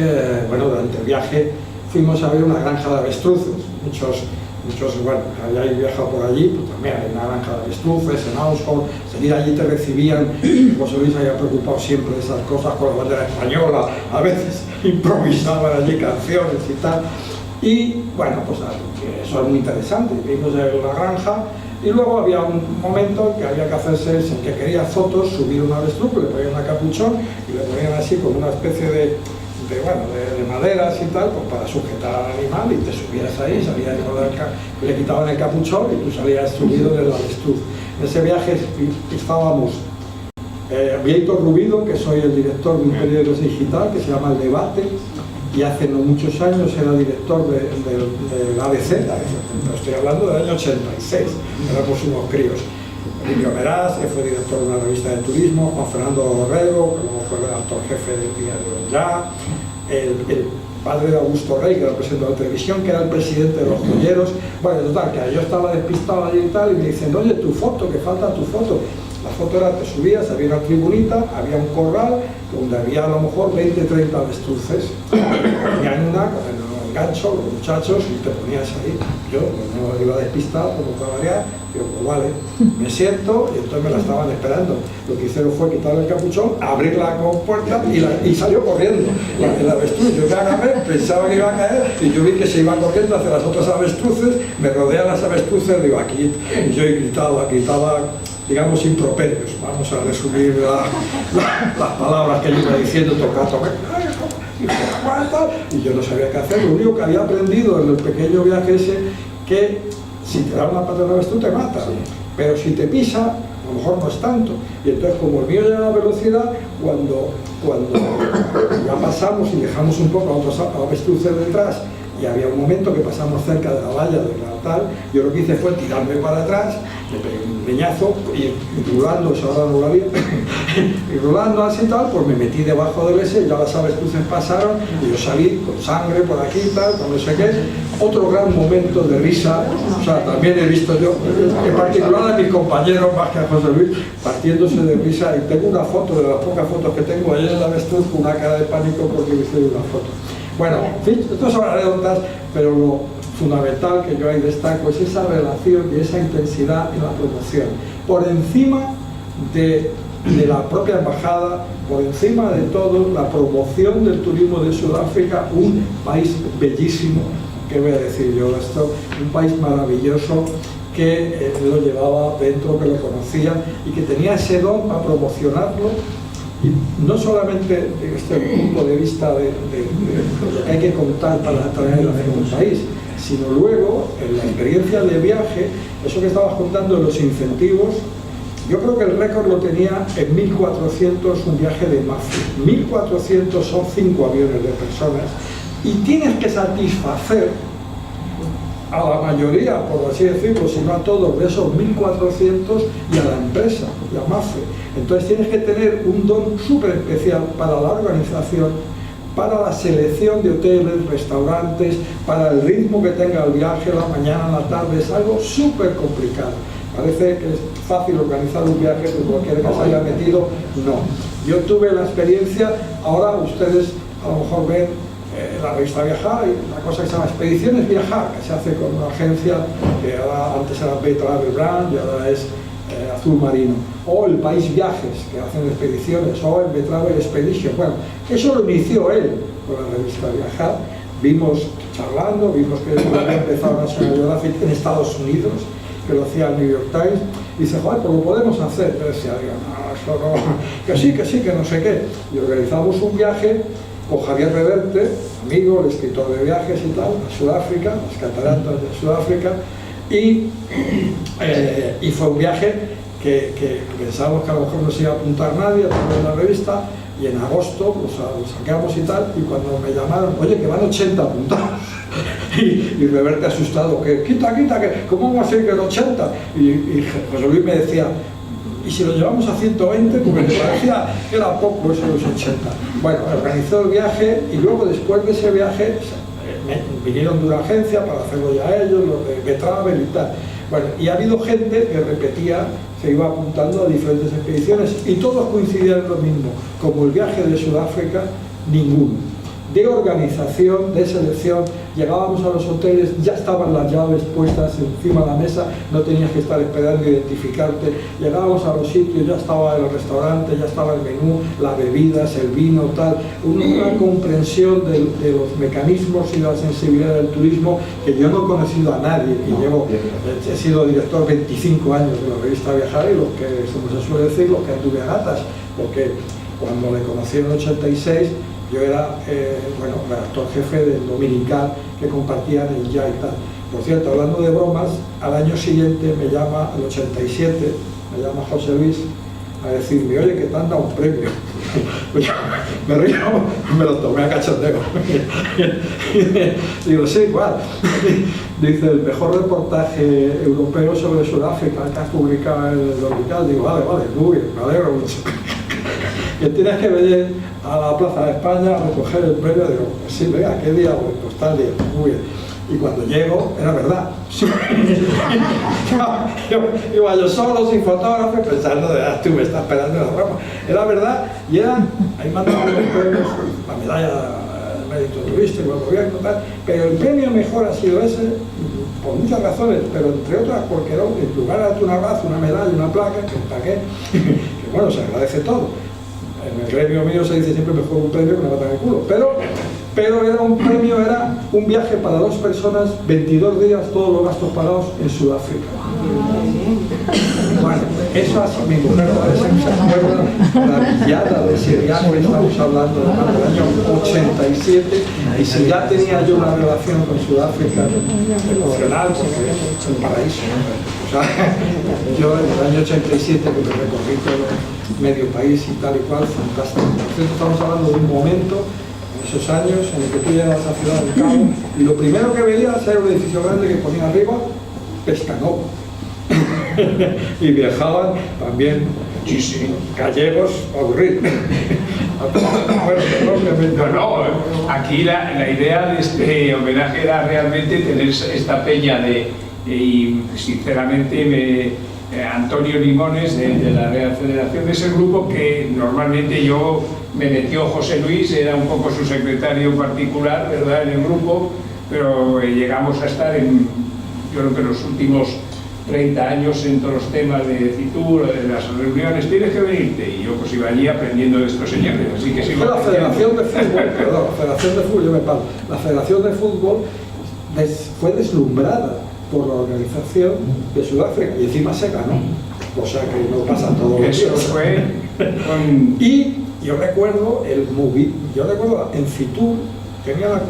durante el viaje fuimos a ver una granja de avestruces, muchos muchos, bueno, hayáis viajado por allí, pues también hay una granja de avestruces en Oxford, enseguida allí te recibían, José Luis había preocupado siempre de esas cosas con la bandera española, a veces improvisaban allí canciones y tal, y bueno, pues eso es muy interesante, vimos en la granja, y luego había un momento que había que hacerse, el que quería fotos, subir un avestruz, le ponían una capuchón y le ponían así como una especie de maderas y tal, pues para sujetar al animal, y te subías ahí, salías le quitaban el capuchón y tú salías subido del avestruz. En ese viaje estábamos Víctor Rubido, que soy el director de un periódico digital que se llama El Debate, y hace no muchos años era director del ABC, estoy hablando del año 86, éramos unos críos. Emilio Meraz, que fue director de una revista de turismo, Juan Fernando Borrego, que luego fue redactor jefe del diario Ya, el padre de Augusto Rey, que era el presentador de televisión, que era el presidente de los joyeros. Bueno, total, que yo estaba despistado allí y tal, y me dicen, oye, tu foto, que falta tu foto. La foto era, te subías, había una tribunita, había un corral, donde había a lo mejor 20, 30 avestruces. Ponían una con el gancho, los muchachos, y te ponías ahí. Yo no iba despistado, como para variar, digo, pues vale, me siento, y entonces me la estaban esperando. Lo que hicieron fue quitarle el capuchón, abrir la compuerta y salió corriendo. El avestruz, yo me agarré, pensaba que iba a caer, y yo vi que se iba corriendo hacia las otras avestruces, me rodean las avestruces, digo, aquí, y yo gritaba, digamos, improperios. Vamos a resumir las palabras que yo iba diciendo, tocar, y yo no sabía qué hacer. Lo único que había aprendido en el pequeño viaje ese, que si te da una pata de avestruz te mata, pero si te pisa, a lo mejor no es tanto. Y entonces, como el mío llega a velocidad, cuando ya pasamos y dejamos un poco a otros avestruces detrás, y había un momento que pasamos cerca de la valla de Natal, yo lo que hice fue tirarme para atrás, me pegué un leñazo y rulando, eso ahora no lo había, y rulando así tal, pues me metí debajo del ese, ya las avestruces pasaron y yo salí con sangre por aquí y tal, con no sé qué. Otro gran momento de risa, o sea, también he visto yo, en particular a mis compañeros, más que a José Luis, partiéndose de risa, y tengo una foto, de las pocas fotos que tengo, ahí en la avestruz con una cara de pánico porque me hice una foto. Bueno, en fin, esto son anécdotas, pero lo fundamental que yo ahí destaco es esa relación y esa intensidad en la promoción. Por encima de la propia embajada, por encima de todo, la promoción del turismo de Sudáfrica, un país bellísimo, ¿qué voy a decir yo esto? Un país maravilloso que lo llevaba dentro, que lo conocía y que tenía ese don para promocionarlo. Y no solamente desde el punto de vista de lo que hay que contar para atraer a un país, sino luego en la experiencia de viaje, eso que estabas contando de los incentivos. Yo creo que el récord lo tenía en 1400, un viaje de mafia. 1400 son 5 aviones de personas y tienes que satisfacer a la mayoría, por así decirlo, si no a todos, de esos 1400 y a la empresa, la MAFE. Entonces tienes que tener un don súper especial para la organización, para la selección de hoteles, restaurantes, para el ritmo que tenga el viaje, la mañana, la tarde, es algo súper complicado. Parece que es fácil organizar un viaje, que cualquiera que se haya metido, no. Yo tuve la experiencia, ahora ustedes a lo mejor ven la revista Viajar, y una cosa que se llama Expediciones Viajar, que se hace con una agencia que ahora, antes era Bay Travel Brand y ahora es Azul Marino, o el País Viajes, que hacen expediciones, o el Bay Travel Expedition. Bueno, eso lo inició él con la revista Viajar. Vimos charlando, vimos que había empezado National Geographic en Estados Unidos, que lo hacía el New York Times, y dice, joder, pues lo podemos hacer. Pero decía, no, eso no, que sí, que no sé qué. Y organizamos un viaje con Javier Reverte, amigo, el escritor de viajes y tal, a Sudáfrica, las cataratas de Sudáfrica, y fue un viaje que pensábamos que a lo mejor no se iba a apuntar nadie a través de la revista, y en agosto lo sacamos y tal, y cuando me llamaron, oye, que van 80 apuntados, y Reverte asustado, que quita, que ¿cómo vamos a ir que en 80? Y José Luis me decía, y si lo llevamos a 120, porque me parecía que era poco eso de los 80. Bueno, organizó el viaje y luego después de ese viaje vinieron de una agencia para hacerlo ya ellos, los de Travel y tal. Bueno, y ha habido gente que repetía, se iba apuntando a diferentes expediciones y todos coincidían en lo mismo. Como el viaje de Sudáfrica, ninguno. de organización, de selección. Llegábamos a los hoteles, ya estaban las llaves puestas encima de la mesa, no tenías que estar esperando identificarte. Llegábamos a los sitios, ya estaba el restaurante, ya estaba el menú, las bebidas, el vino, tal. Una comprensión de los mecanismos y la sensibilidad del turismo que yo no he conocido a nadie, y he sido director 25 años de la revista Viajar, y los que, como se suele decir, los que anduve a gatas, porque cuando le conocí en el 86 yo era redactor jefe del Dominical, que compartían el Ya y tal. Por cierto, hablando de bromas, al año siguiente me llama, el 87, me llama José Luis a decirme: oye, que te han dado un premio. Pues yo me río, me lo tomé a cachondeo. Digo, sí, igual. Dice: el mejor reportaje europeo sobre Sudáfrica que has publicado en el Dominical. Digo, vale, muy bien, me alegro mucho. Que tienes que venir a la Plaza de España a recoger el premio. Digo, pues sí, venga, ¿qué día? Pues tal día, muy bien. Y cuando llego, era verdad. Iba yo solo, sin fotógrafo, pensando, tú me estás esperando en la broma. Era verdad, y ahí mandaban los premios, la medalla de mérito turístico, el gobierno, tal. Pero el premio mejor ha sido ese, por muchas razones, pero entre otras porque en lugar de darte un abrazo, una medalla, una placa, que bueno, se agradece todo. En el gremio mío se dice siempre mejor un premio que una pata en el culo, pero era un premio, era un viaje para 2 personas, 22 días, todos los gastos pagados en Sudáfrica. Bueno, eso así, mi mujer parece que se acuerda maravillada de ese viaje. Estamos hablando del año 87, y si ya tenía yo una relación con Sudáfrica emocional, porque es un paraíso, ¿no? O sea, yo en el año 87, que me recorrí todo medio país y tal y cual, fantástico. Entonces estamos hablando de un momento, en esos años, en el que tú llegas a Ciudad del Cabo y lo primero que veías era un edificio grande que ponía arriba Pescanova. Y viajaban también gallegos aburridos. Aquí la idea de este homenaje era realmente tener esta peña y sinceramente Antonio Limones de la Real Federación, de ese grupo que normalmente me metió José Luis, era un poco su secretario particular, ¿verdad?, en el grupo, pero llegamos a estar yo creo que los últimos 30 años en todos los temas de Fitur, de las reuniones, tienes que venirte, y yo pues iba allí aprendiendo de estos señores, así que sigo. La Federación de Fútbol, perdón, la Federación de Fútbol, yo me paro, la Federación de Fútbol fue deslumbrada por la organización de Sudáfrica y encima se ganó, o sea que no pasa todo lo eso fue y yo recuerdo en Fitur tenía la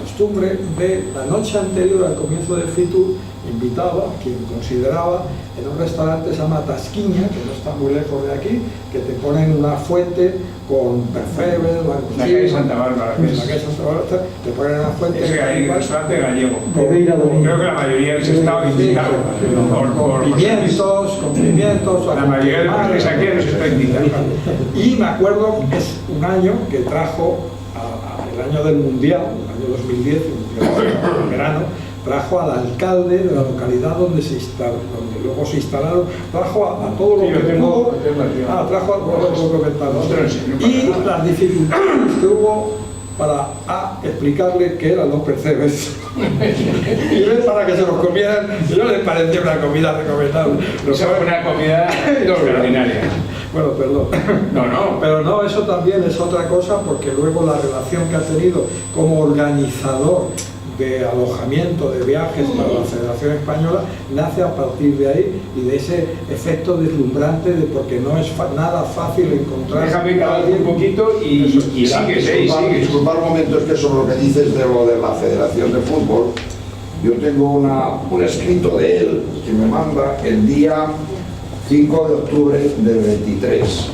costumbre de la noche anterior al comienzo de Fitur, invitaba a quien consideraba en un restaurante que se llama Tasquiña, que no está muy lejos de aquí, que te ponen una fuente con percebes, la calle Santa Bárbara, te ponen una fuente. Es un restaurante gallego. Creo que la mayoría habéis estado invitados con pimientos. La mayoría de los que aquí nos está invitado. Y me acuerdo que es un año que trajo, el año del Mundial, el año 2010, el verano, trajo al alcalde de la localidad donde luego se instalaron, trajo a todo lo que pudo, trajo a todo lo que comentamos, y las dificultades que hubo para explicarle qué eran los percebes y para que se los comieran, y no les pareció una comida recomendable. Fue una comida extraordinaria. Bueno, perdón. No. Pero no, eso también es otra cosa, porque luego la relación que ha tenido como organizador de alojamiento, de viajes para la Federación Española, nace a partir de ahí y de ese efecto deslumbrante de porque no es nada fácil encontrar. Déjame calar un poquito y sigue. Disculpa un momento, es que sobre lo que dices de lo de la Federación de Fútbol, yo tengo un escrito de él que me manda el día 5 de octubre del 23.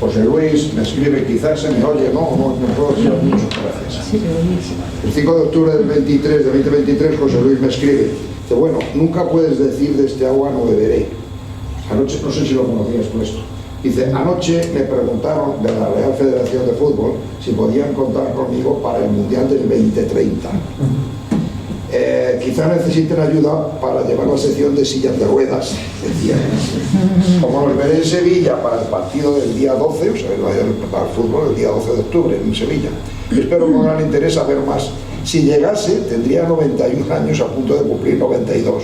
José Luis me escribe, quizás se me oye, no puedo decir muchas gracias. El 5 de octubre del 2023, José Luis me escribe, dice, bueno, nunca puedes decir de este agua no beberé. Anoche, no sé si lo conocías tú esto, dice, anoche me preguntaron de la Real Federación de Fútbol si podían contar conmigo para el Mundial del 2030. quizá necesiten ayuda para llevar la sección de sillas de ruedas, decía. Como los veré en Sevilla para el partido del día 12, o sea, para el fútbol el día 12 de octubre en Sevilla. Espero con gran interés saber más. Si llegase, tendría 91 años, a punto de cumplir 92.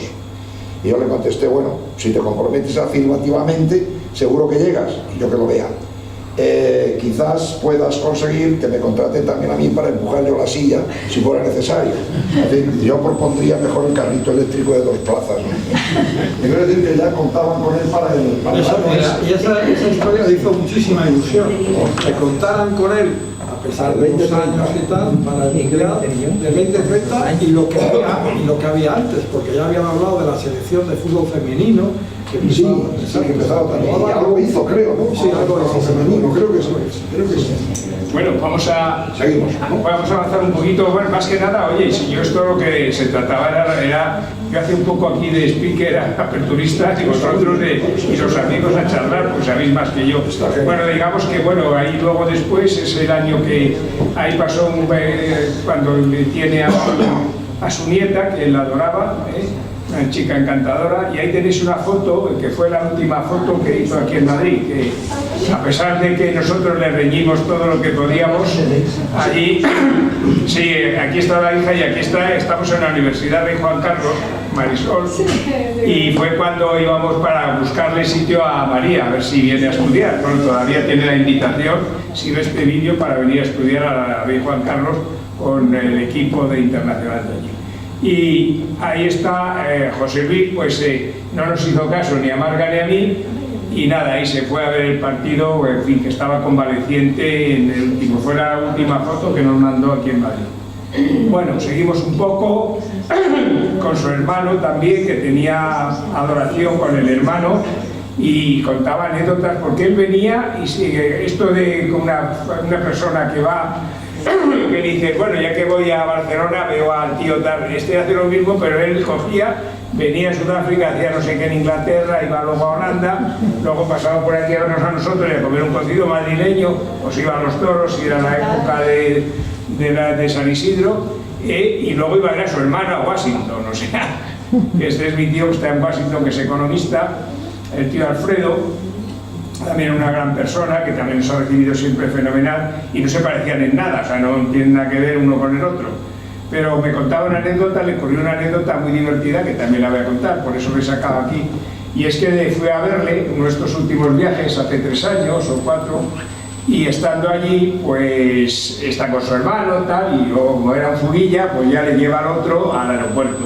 Y yo le contesté, bueno, si te comprometes afirmativamente, seguro que llegas, y yo que lo vea. Quizás puedas conseguir que me contraten también a mí para empujarle la silla si fuera necesario. Yo propondría mejor el carrito eléctrico de 2 plazas, ¿no? Quiero decir que ya contaban con él para el Y esa historia le hizo muchísima ilusión, que contaran con él a pesar de 20 años y tal, para el Mundial de 2030 y lo que había antes, porque ya habían hablado de la selección de fútbol femenino, que empezaba también, y algo hizo, creo, ¿no? Sí, algo hizo femenino, creo que sí. Bueno, Seguimos. Vamos a avanzar un poquito. Bueno, más que nada, oye, si yo esto lo que se trataba era yo hacía un poco aquí de speaker aperturista y vosotros y los amigos a charlar, pues sabéis más que yo. Bueno, digamos que bueno, ahí luego después es el año que ahí pasó cuando tiene a su nieta, que la adoraba, una chica encantadora, y ahí tenéis una foto, que fue la última foto que hizo aquí en Madrid, que a pesar de que nosotros le reñimos todo lo que podíamos, allí, sí, aquí está la hija y aquí estamos en la Universidad de Juan Carlos, Marisol, y fue cuando íbamos para buscarle sitio a María, a ver si viene a estudiar. Bueno, todavía tiene la invitación, si ve este vídeo, para venir a estudiar a la de Juan Carlos con el equipo de internacional de allí. Y ahí está José Luis, pues no nos hizo caso ni a Marga ni a mí, y nada, ahí se fue a ver el partido, en fin, que estaba convaleciente en el último, fue la última foto que nos mandó aquí en Madrid. Bueno, seguimos un poco con su hermano también, que tenía adoración con el hermano, y contaba anécdotas, porque él venía, y esto de una persona que va, que dice, bueno, ya que voy a Barcelona veo al tío tal, hace lo mismo, pero él cogía, venía a Sudáfrica, hacía no sé qué en Inglaterra, iba luego a Holanda, luego pasaba por aquí a vernos a nosotros y a comer un cocido madrileño, pues iba a los toros, y era la época de San Isidro, y luego iba a ver a su hermano a Washington, o sea, este es mi tío que está en Washington, que es economista, el tío Alfredo, también una gran persona, que también nos ha recibido siempre fenomenal, y no se parecían en nada, o sea, no tienen nada que ver uno con el otro. Pero me contaba una anécdota, le ocurrió una anécdota muy divertida, que también la voy a contar, por eso lo he sacado aquí, y es que fui a verle en nuestros últimos viajes, hace 3 años o 4, y estando allí, pues está con su hermano, tal, y yo, como era un furilla, pues ya le lleva al otro al aeropuerto.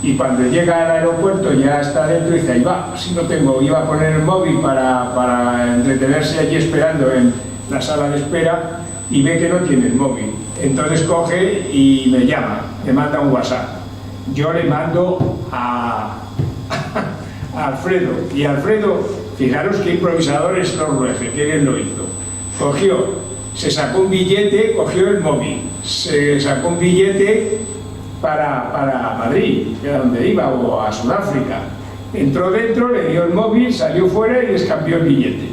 Y cuando llega al aeropuerto ya está dentro y dice, ahí va, si no tengo, iba a poner el móvil para entretenerse allí esperando en la sala de espera, y ve que no tiene el móvil. Entonces coge y me llama, me manda un WhatsApp. Yo le mando a Alfredo, y Alfredo, fijaros qué improvisador es Noruega, qué bien lo hizo. Cogió, se sacó un billete, cogió el móvil, se sacó un billete para Madrid, que era donde iba, o a Sudáfrica. Entró dentro, le dio el móvil, salió fuera y les cambió el billete.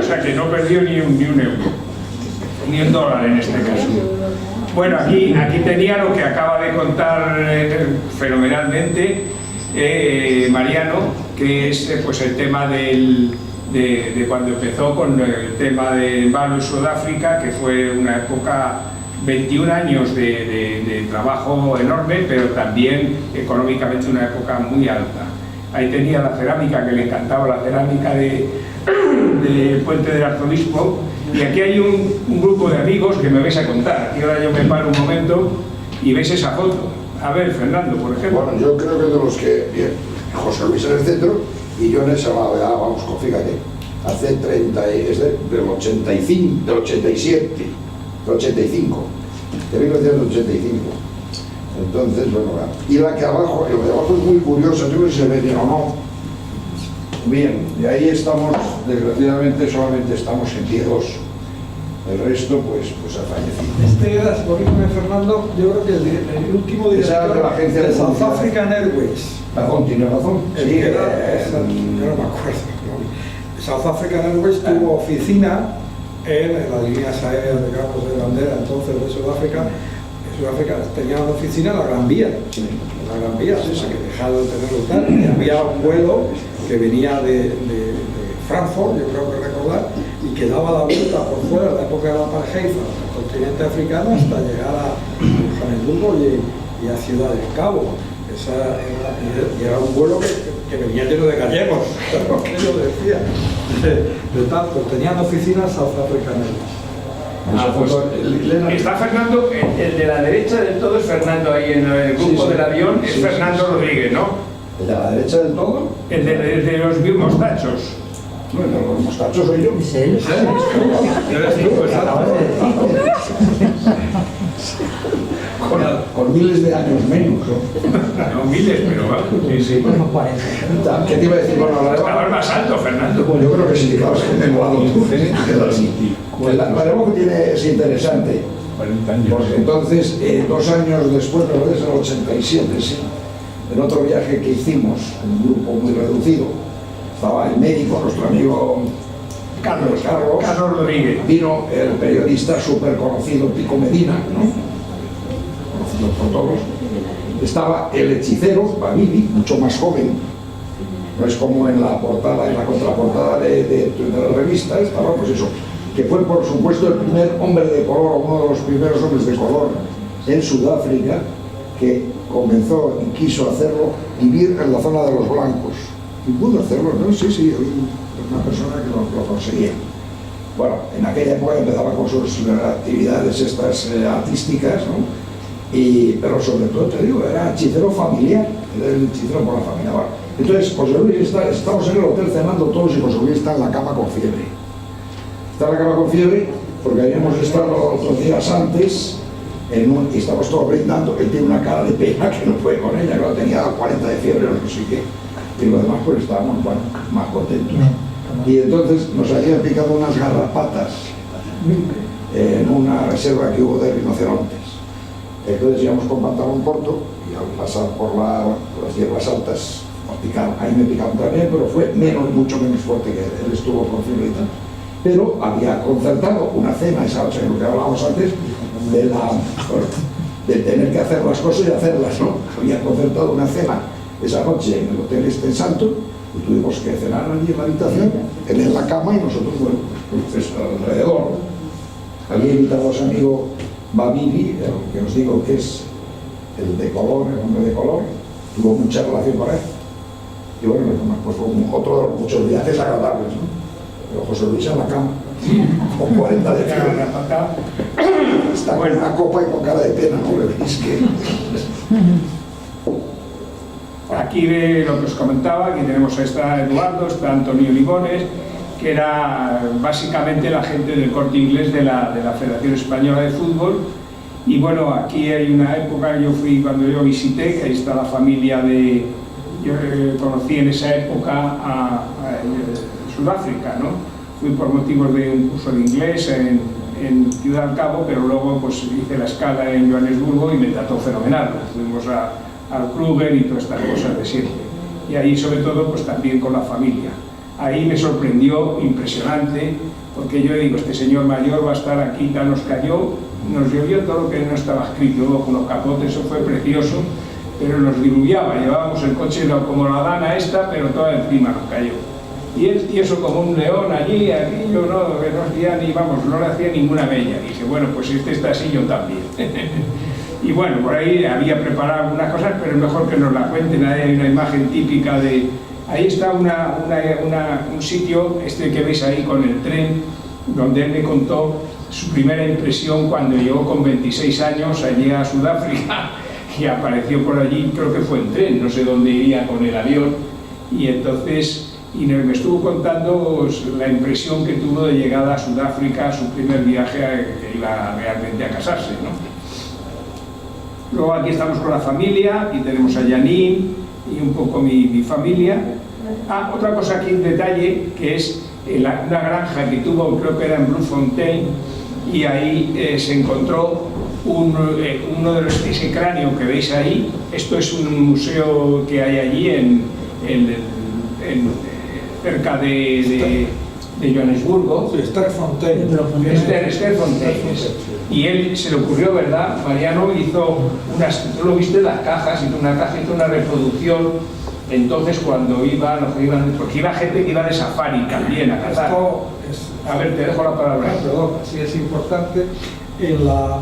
O sea que no perdió ni un euro, ni un dólar en este caso. Bueno, aquí tenía lo que acaba de contar fenomenalmente Mariano, que es pues el tema de cuando empezó con el tema del Valo en Sudáfrica, que fue una época, 21 años de trabajo enorme, pero también económicamente una época muy alta. Ahí tenía la cerámica, que le encantaba la cerámica de Puente del Arzobispo, y aquí hay un grupo de amigos que me vais a contar. Aquí ahora yo me paro un momento y veis esa foto. A ver, Fernando, por ejemplo. Bueno, yo creo que de los que, bien, José Luis en el centro y yo en esa ya, vamos, fíjate, hace 30, es del 85, del 87, del 85, de 1985. Entonces, bueno, y la que abajo, lo de abajo es muy curioso, yo creo que se ve bien o no. Bien, y ahí estamos, desgraciadamente solamente estamos en pie 2. El resto, pues ha fallecido. Este era, corrígeme Fernando, yo creo que el último director de la agencia de South publicidad. African Airways. Razón, tiene razón. Sí, yo no me acuerdo. South African Airways tuvo oficina en las líneas aéreas, digamos, de bandera entonces de Sudáfrica, Sudáfrica tenía una oficina en la Gran Vía, que dejado de tenerlo tal, y había un vuelo que venía de Frankfurt, yo creo que recordar, y que daba la vuelta por fuera en la época de la apartheid al continente africano hasta llegar a Johannesburgo y a Ciudad del Cabo. Y era un vuelo que venía lleno de gallegos, lo que yo decía. De tanto, tenían oficinas southafricanas. Está Fernando, el de la derecha del todo es Fernando, ahí en el grupo del avión es Fernando Rodríguez, ¿no? ¿El de la derecha del todo? El de los mostachos. Bueno, los mostachos soy yo. Es él. Con miles de años menos, ¿no? No miles, pero vamos, sí. Como 40. ¿Qué te iba a decir? Bueno, Estabas más alto, Fernando. yo creo que sí, claro, es que me he volado tú. La demo es interesante, porque entonces, 2 años después, pero desde el 87, sí, en otro viaje que hicimos, en un grupo muy reducido, estaba el médico, nuestro amigo Carlos Rodríguez. Vino el periodista súper conocido Pico Medina, ¿no? Conocido por todos. Estaba el hechicero, Babili, mucho más joven, no es como en la portada, en la contraportada de la revista, estaba pues eso, que fue por supuesto el primer hombre de color, uno de los primeros hombres de color en Sudáfrica, que comenzó y quiso hacerlo, vivir en la zona de los blancos. Y pudo hacerlo, ¿no? Sí, una persona que lo conseguía. Bueno, en aquella época empezaba con sus actividades estas artísticas, ¿no? Pero sobre todo, te digo, era hechicero familiar, era el hechicero por la familia. Bueno, entonces, José Luis estamos en el hotel cenando todos y José Luis está en la cama con fiebre. Está en la cama con fiebre porque habíamos estado otros días antes y estamos todos brindando. Él tiene una cara de pena que no fue con ella, que tenía 40 de fiebre o no sé qué. Y lo demás pues estábamos, bueno, más contentos. Y entonces nos habían picado unas garrapatas en una reserva que hubo de rinocerontes. Entonces íbamos con pantalón corto y al pasar por las hierbas altas nos picaron. Ahí me picaron también, pero fue mucho menos fuerte que él estuvo con fiebre y tal. Pero había concertado una cena esa noche, que lo que hablábamos antes, de tener que hacer las cosas y hacerlas, ¿no? Había concertado una cena esa noche en el hotel este en Salto y tuvimos que cenar allí en la habitación, él en la cama y nosotros, bueno, pues alrededor. Había invitado a su amigo Babili, el que os digo que es el de color, el hombre de color, tuvo mucha relación con él. Y bueno, pues fue otro de los muchos viajes agradables, ¿no? Pero José Luis en la cama, con 40 de fiebre, está con una copa y con cara de pena, ¿no? Le veis que... Aquí de lo que os comentaba, aquí tenemos a Eduardo, está Antonio Libones, que era básicamente la gente del Corte Inglés de la Federación Española de Fútbol. Y bueno, aquí hay una época, cuando yo visité, que ahí está la familia de... Yo conocí en esa época a Sudáfrica, ¿no? Fui por motivos de un curso de inglés en Ciudad del Cabo, pero luego pues hice la escala en Johannesburgo y me trató fenomenal. Fuimos al Kruger y todas estas cosas de siempre. Y ahí sobre todo pues también con la familia. Ahí me sorprendió, impresionante, porque yo digo, este señor mayor va a estar aquí, tal, nos cayó, nos llovió todo lo que no estaba escrito, con los capotes, eso fue precioso, pero nos diluviaba, llevábamos el coche como la dana esta, pero toda encima nos cayó. Y él tieso como un león allí, aquí yo no hacía ni, no le hacía ninguna bella. Y dije, bueno, pues este está así, yo también. Y bueno, por ahí había preparado algunas cosas, pero es mejor que nos la cuenten. Hay una imagen típica de... Ahí está un sitio, este que veis ahí con el tren, donde él me contó su primera impresión cuando llegó con 26 años allí a Sudáfrica y apareció por allí, creo que fue en tren, no sé dónde iría con el avión, y entonces me estuvo contando la impresión que tuvo de llegada a Sudáfrica, su primer viaje, que iba realmente a casarse, ¿no? Luego aquí estamos con la familia, y tenemos a Janine y un poco mi familia. Otra cosa aquí, un detalle, que es una granja que tuvo, creo que era en Bloemfontein, y ahí se encontró uno de ese cráneo que veis ahí. Esto es un museo que hay allí cerca de de Johannesburgo. Sí, Sterkfontein. Sterkfontein. Y él se le ocurrió, ¿verdad? Mariano hizo tú lo viste, las cajas, hizo una caja, hizo una reproducción. Entonces cuando porque iba gente que iba de safari también a cazar. A ver, te dejo la palabra. Perdón, sí es importante. En la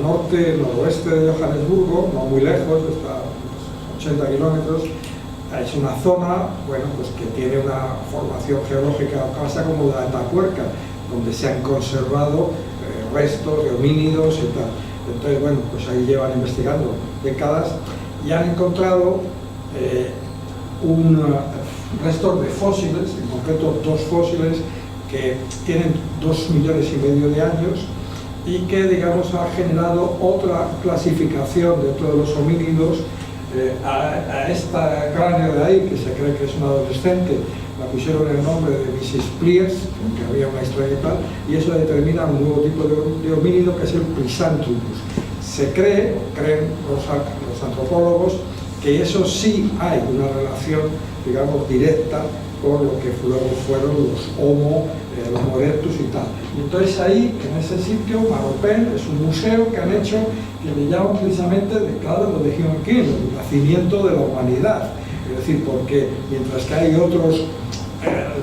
noroeste de Johannesburgo, no muy lejos, está a 80 kilómetros, es una zona, bueno, pues que tiene una formación geológica casi como la de Atapuerca, donde se han conservado restos de homínidos y tal. Entonces, bueno, pues ahí llevan investigando décadas y han encontrado restos de fósiles, en concreto 2 fósiles que tienen 2,5 millones de años y que, digamos, ha generado otra clasificación dentro de los homínidos. A esta cráneo de ahí, que se cree que es un adolescente, la pusieron el nombre de Mrs. Pliers, que había una historia y tal, y eso determina un nuevo tipo de homínido que es el Plisantropus. Se creen los antropólogos, que eso sí hay una relación, digamos, directa con lo que luego fueron los Homo, los erectus y tal. Y entonces ahí, en ese sitio, Maropen es un museo que han hecho, que le llaman precisamente de de Human King, el nacimiento de la humanidad. Es decir, porque mientras que hay otros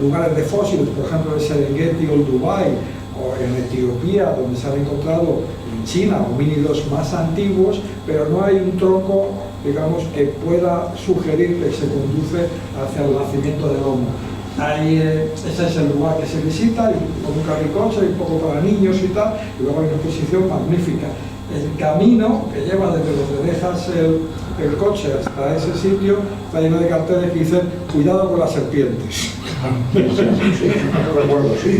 lugares de fósiles, por ejemplo en Serengeti o en Dubái, o en Etiopía, donde se han encontrado en China homínidos más antiguos, pero no hay un tronco, digamos, que pueda sugerir que se conduce hacia el nacimiento del Homo. Ese es el lugar que se visita, y con un carricoche, y un poco para niños y tal, y luego hay una exposición magnífica. El camino que lleva desde donde dejas el coche hasta ese sitio está lleno de carteles que dicen "cuidado con las serpientes". Sí, no recuerdo, sí.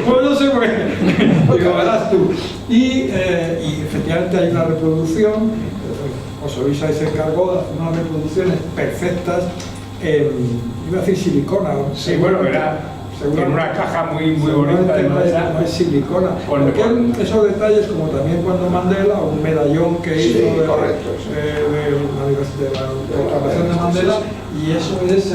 Pues no sé por qué. Digo, verás tú. Y efectivamente hay una reproducción. José Luis ahí se encargó de hacer unas reproducciones perfectas iba a decir silicona. Sí, bueno, era en una caja muy bonita de madera. No es silicona. Porque esos detalles, como también cuando Mandela, un medallón que hizo de la Declaración de Mandela, y eso es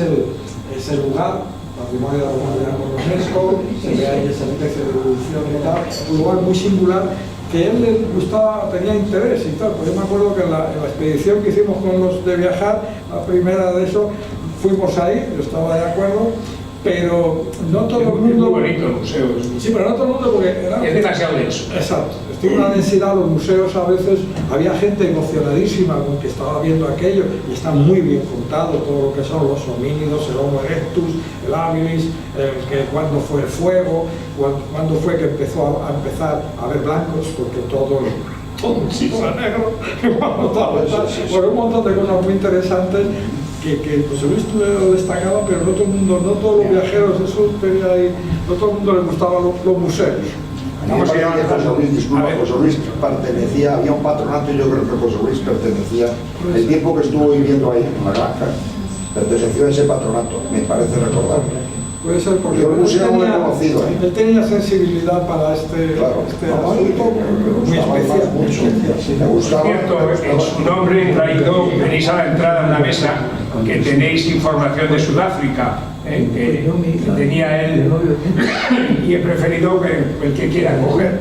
el lugar, patrimonio de la humanidad por UNESCO, se ve ahí esa especie de evolución y tal, un lugar muy singular que a él le gustaba, tenía interés y tal. Pues yo me acuerdo que en la expedición que hicimos con los de viajar, la primera de eso, fuimos ahí, yo estaba de acuerdo, pero no todo el mundo... Es muy bonito el museo. Sí, pero no todo el mundo porque era... Es demasiado denso. Exacto. Tiene una densidad, los museos a veces, había gente emocionadísima con que estaba viendo aquello y está muy bien contado todo lo que son los homínidos, el Homo erectus, el habilis, cuándo fue el fuego, cuándo fue que empezó a empezar a haber blancos, porque todo sí fue negro, bueno, un montón de cosas muy interesantes que pues Luis lo destacaba, pero no todo el mundo, no todos los viajeros, eso tenía ahí, no todo el mundo le gustaban los museos. Vamos a llamar a José Luis, disculpa, José Luis pertenecía, había un patronato y yo creo que José Luis pertenecía, el tiempo que estuvo viviendo ahí en la granja, perteneció a ese patronato, me parece recordar. Puede ser porque yo el museo no lo he conocido. Él tenía sensibilidad para este asunto muy especial. Me gustaba. Por cierto, en su nombre traído, tenéis a la entrada en la mesa que tenéis información de Sudáfrica. Que tenía él y he preferido que el que quiera coger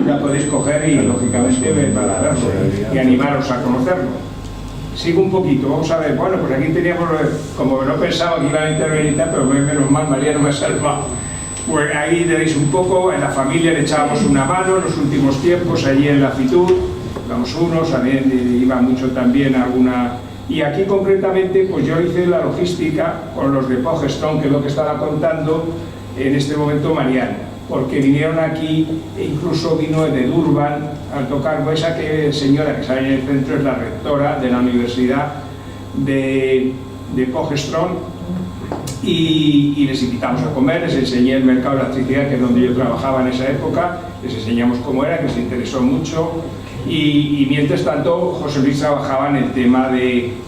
la podéis coger y lógicamente para verlo y animaros a conocerlo. Sigo un poquito, vamos a ver, bueno, pues aquí teníamos, como no pensaba que iba a intervenir, pero menos mal, Mariano me ha salvado. Pues ahí veis un poco, en la familia le echábamos una mano en los últimos tiempos, allí en la Fitur, íbamos unos, también iba mucho también alguna... Y aquí concretamente, pues yo hice la logística con los de Pogestone, que es lo que estaba contando en este momento Mariano, porque vinieron aquí, e incluso vino de Durban al tocar, pues esa señora que sale en el centro es la rectora de la Universidad de Pogestone, y les invitamos a comer, les enseñé el mercado de la electricidad, que es donde yo trabajaba en esa época, les enseñamos cómo era, que les interesó mucho. Y mientras tanto, José Luis trabajaba en el tema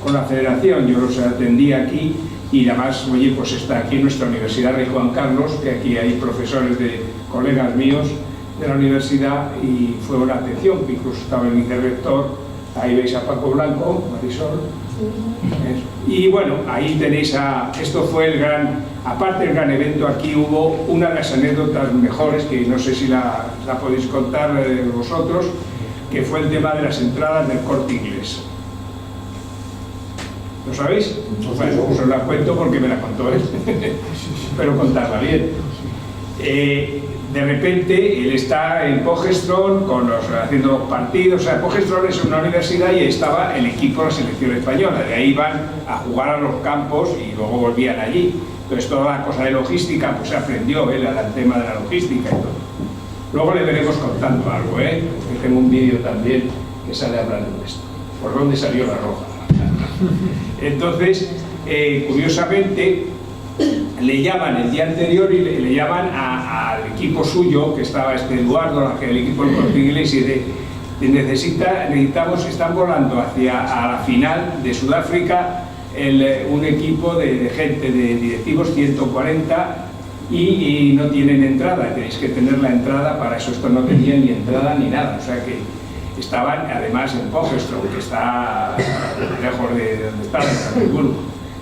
con la federación, yo los atendía aquí y además, oye, pues está aquí en nuestra Universidad de Juan Carlos, que aquí hay profesores de colegas míos de la universidad y fue una atención, que incluso estaba el vicerrector, ahí veis a Paco Blanco, Marisol, Y bueno, ahí tenéis esto fue el gran, aparte del gran evento, aquí hubo una de las anécdotas mejores, que no sé si la podéis contar vosotros, que fue el tema de las entradas del Corte Inglés. ¿Lo sabéis? Bueno, os la cuento porque me la contó él, pero contarla bien. De repente él está en Pogestron haciendo los partidos. O sea, Pogestron es una universidad y estaba el equipo de la selección española. De ahí iban a jugar a los campos y luego volvían allí. Entonces toda la cosa de logística pues se aprendió él al tema de la logística y todo. Luego le veremos contando algo, que tengo un vídeo también que sale hablando de esto. ¿Por dónde salió la roja? Entonces, curiosamente, le llaman el día anterior y le llaman al equipo suyo, que estaba Eduardo, el equipo del Corte Inglés, y necesitamos, están volando a la final de Sudáfrica un equipo de gente, de directivos 140, y no tienen entrada, tenéis que tener la entrada para eso. Esto no tenía ni entrada ni nada, o sea que estaban además en Pogestron, que está lejos de donde está, en Estrasburgo.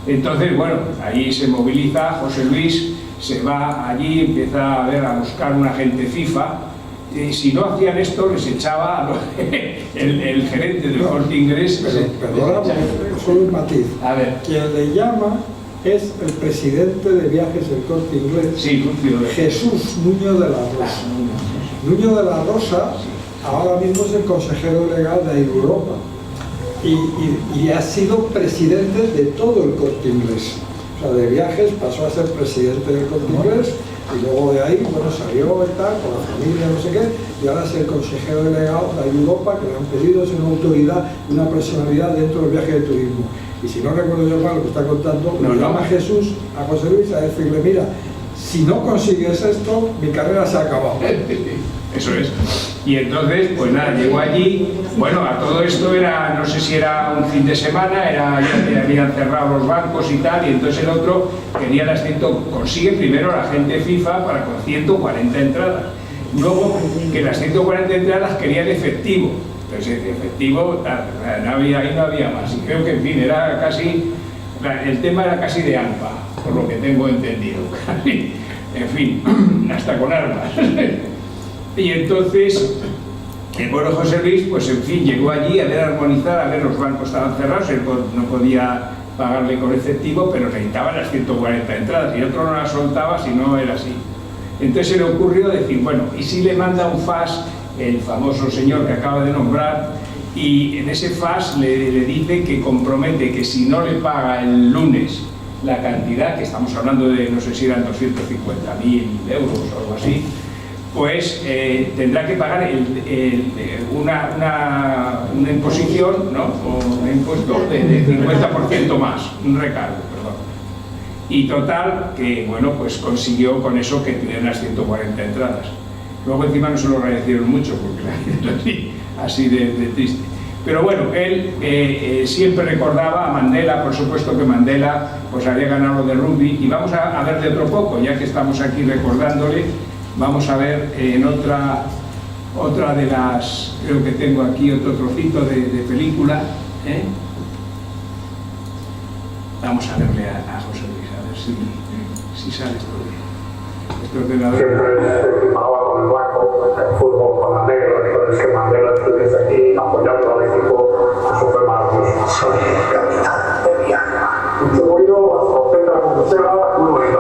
Entonces, bueno, ahí se moviliza José Luis, se va allí, empieza a buscar un agente FIFA. Si no hacían esto, les echaba el gerente del Corte Inglés. Perdona, solo un matiz. A ver. Quien le llama es el presidente de Viajes del Corte Inglés, sí, Jesús Nuño de la Rosa. Nuño de la Rosa ahora mismo es el consejero delegado de Europa y ha sido presidente de todo el Corte Inglés. O sea, de Viajes pasó a ser presidente del Corte Inglés y luego de ahí, bueno, salió y tal, con la familia, no sé qué, y ahora es el consejero delegado de Europa, que le han pedido, es una autoridad, una personalidad dentro del viaje de turismo. Y si no recuerdo yo mal lo que está contando, le llama Jesús a José Luis a decirle, mira, si no consigues esto, mi carrera se ha acabado. Eso es. Y entonces, pues nada, llegó allí. Bueno, a todo esto era, no sé si era un fin de semana, ya habían cerrado los bancos y tal, y entonces el otro quería consigue primero la gente FIFA con 140 entradas. Luego, que las 140 entradas querían efectivo. Entonces, efectivo, ahí no había más. Y creo que, en fin, era casi, el tema era casi de AMPA, por lo que tengo entendido. En fin, hasta con armas. Y entonces, el bueno José Luis, pues en fin, llegó allí a ver armonizar, los bancos estaban cerrados, él no podía pagarle con efectivo, pero necesitaba las 140 entradas, y otro no las soltaba si no era así. Entonces se le ocurrió decir, bueno, ¿y si le manda un fax el famoso señor que acaba de nombrar, y en ese fax le dice que compromete que si no le paga el lunes la cantidad, que estamos hablando de, no sé si eran 250.000 euros o algo así, pues tendrá que pagar una imposición, ¿no? O un impuesto de 50% más, un recargo, perdón. Y total, que bueno, pues consiguió con eso que tuvieran las 140 entradas. Luego encima no se lo agradecieron mucho, porque la gente así de triste. Pero bueno, él siempre recordaba a Mandela, por supuesto que Mandela pues había ganado de rugby, y vamos a ver de otro poco, ya que estamos aquí recordándole. Vamos a ver en otra de las, creo que tengo aquí otro trocito de película. Vamos a verle a José Luis, a ver si sale esto bien. Siempre se firmaba con el blanco, el fútbol con la negra, entonces que Mandela estuviese aquí apoyando al equipo, eso fue maravilloso. Soy el capitán de mi alma. Mucho ruido, las trompetas como sea, muy bonito.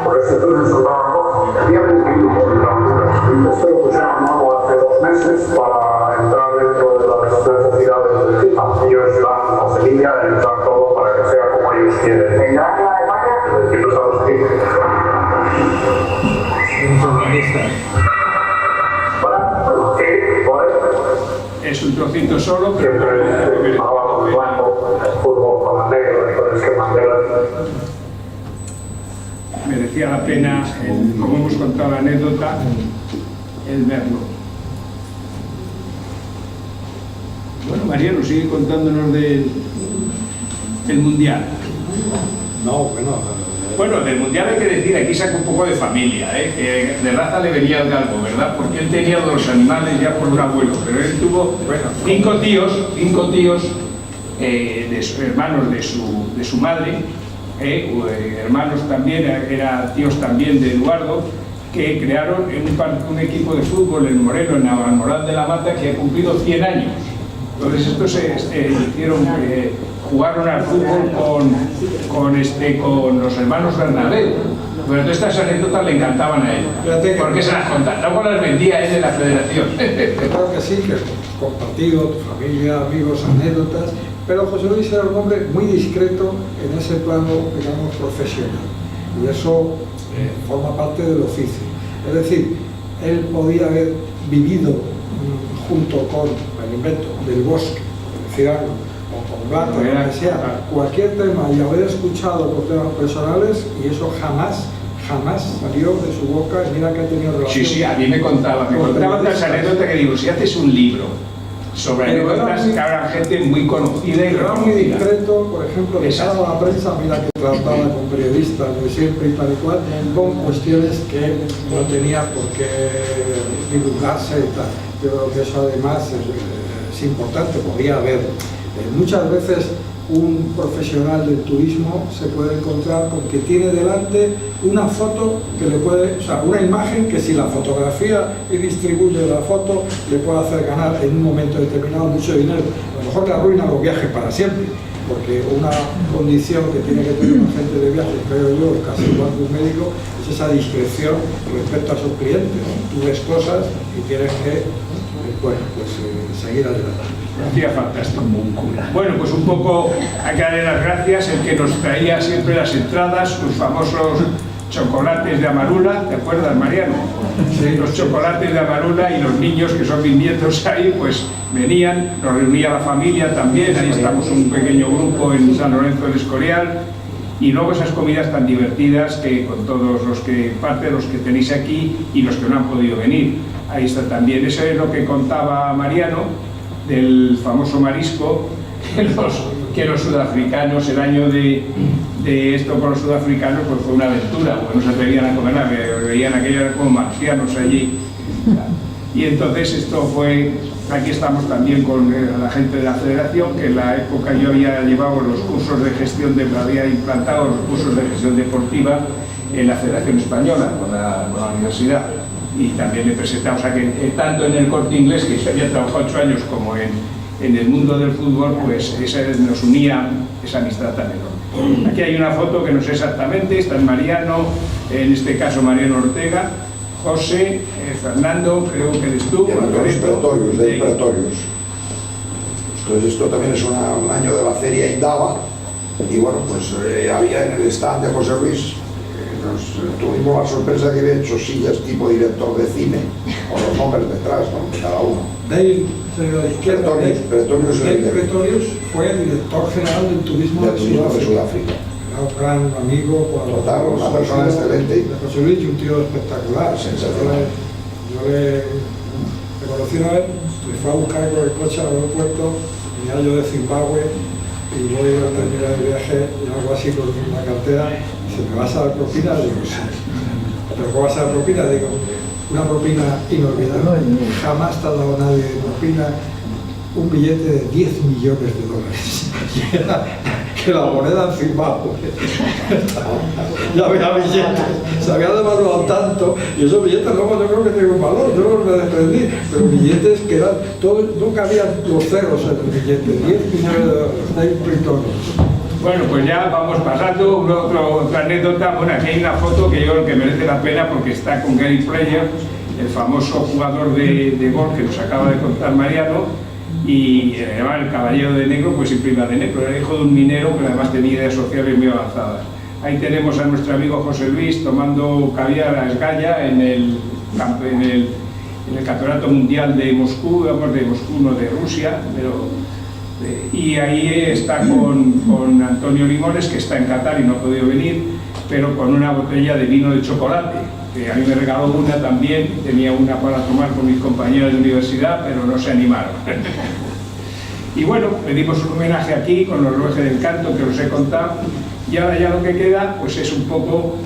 Por eso estoy en Soldado, había 21 candidaturas. Esto lo pusieron nuevo hace 2 meses para entrar dentro de las necesidades del FIFA. Ellos dan posibilidad de entrar todo para que sea como ellos quieren. ¿En Gran España? Y los Estados Unidos. Es un trocito solo, pero siempre firmaba con el blanco, el fútbol con la negra, entonces que Mandela merecía la pena, como hemos contado la anécdota, el verlo. Bueno, Mariano, sigue contándonos del Mundial. No, bueno, Bueno, del Mundial hay que decir, aquí saca un poco de familia, que de raza le venía de algo, ¿verdad? Porque él tenía de los animales ya por un abuelo, pero él tuvo, bueno, cinco tíos hermanos de su madre, hermanos también, eran tíos también de Eduardo, que crearon un equipo de fútbol en Moreno, en Almoral de la Mata, que ha cumplido 100 años. Entonces estos jugaron al fútbol con los hermanos Bernabéu. Bueno, todas estas anécdotas le encantaban a él, porque se las contaba, luego las vendía él de la federación. Claro que sí, que compartido, tu familia, amigos, anécdotas, pero José Luis era un hombre muy discreto en ese plano, digamos, profesional, y eso forma parte del oficio. Es decir, él podía haber vivido junto con el invento del bosque, decir algo, o con Blanca, lo que sea, cualquier tema, y haber escuchado por temas personales, y eso jamás salió de su boca, y mira que ha tenido relación. Sí, a mí me contaba otras anécdotas que digo, si haces un libro sobre anécdotas que habrá gente muy conocida y era muy discreto, por ejemplo, de cara a la prensa, mira que trataba con periodistas de siempre y tal y cual, con cuestiones que no tenía por qué divulgarse y tal. Yo creo que eso además es importante, podía haber. Muchas veces un profesional del turismo se puede encontrar con que tiene delante una foto que le puede, o sea, una imagen que si la fotografía y distribuye la foto le puede hacer ganar en un momento determinado mucho dinero. A lo mejor le arruina los viajes para siempre, porque una condición que tiene que tener un agente de viajes, creo yo, casi igual que un médico, es esa discreción respecto a sus clientes, ¿no? Tú ves cosas y tienes que, seguir adelante. Hacía fantástico. Bueno, pues un poco hay que darle las gracias, el que nos traía siempre las entradas, sus famosos chocolates de Amarula, ¿te acuerdas, Mariano? Sí, los chocolates de Amarula, y los niños, que son mis nietos ahí, pues venían, nos reunía la familia también, ahí estamos un pequeño grupo en San Lorenzo del Escorial, y luego esas comidas tan divertidas que con todos los que tenéis aquí y los que no han podido venir. Ahí está también, eso es lo que contaba Mariano, del famoso marisco, que los sudafricanos, el año de esto con los sudafricanos, pues fue una aventura, porque no se atrevían a comer nada, veían aquello como marcianos allí. Y entonces esto fue, aquí estamos también con la gente de la federación, que en la época yo había llevado los cursos de gestión, había implantado los cursos de gestión deportiva en la Federación Española, con la universidad. Y también le presentamos a que tanto en el Corte Inglés, que había trabajado 8 años, como en el mundo del fútbol, pues nos unía esa amistad tan enorme. Aquí hay una foto que no sé exactamente, está en Mariano, en este caso Mariano Ortega, José, Fernando, creo que eres tú. De Pretorios. Entonces esto también es un año de la Feria Indaba, y bueno, pues había en el stand de José Luis, tuvimos la sorpresa de que había hecho sillas tipo director de cine, con los nombres detrás, ¿no? De cada uno. Dale, señor de izquierda. Pretorius fue el director general del turismo de Sudáfrica. Era un gran amigo, total, una persona excelente. De José Luis, y un tío espectacular. Yo le conocí una vez, me fue a buscar con el coche al aeropuerto, venía yo de Zimbabue, y voy a terminar el viaje y algo así con una cartera. Dice, ¿me vas a dar propina? Digo, sí. ¿Pero cómo vas a dar propina? Digo, una propina inolvidable. Jamás te ha dado nadie de propina un billete de 10 millones de dólares. Que la moneda en Zimbabue. Ya había billetes, se había devaluado tanto, y esos billetes luego yo creo que tienen un valor, yo los me desprendí, pero billetes que eran, nunca había los ceros en el billete, 10 millones de impritorios. Bueno, pues ya vamos pasando, otra anécdota. Bueno, aquí hay una foto que yo creo que merece la pena porque está con Gary Player, el famoso jugador de golf que nos acaba de contar Mariano, y además el caballero de negro, pues siempre iba de negro, era hijo de un minero que además tenía ideas sociales muy avanzadas. Ahí tenemos a nuestro amigo José Luis tomando caviar a esgalla en el Campeonato Mundial de Moscú, vamos, de Moscú, no de Rusia, pero... Y ahí está con Antonio Limones, que está en Qatar y no ha podido venir, pero con una botella de vino de chocolate, que a mí me regaló una también, tenía una para tomar con mis compañeros de universidad, pero no se animaron. Y bueno, pedimos un homenaje aquí con los relojes del canto que os he contado, Y ahora ya lo que queda pues es un poco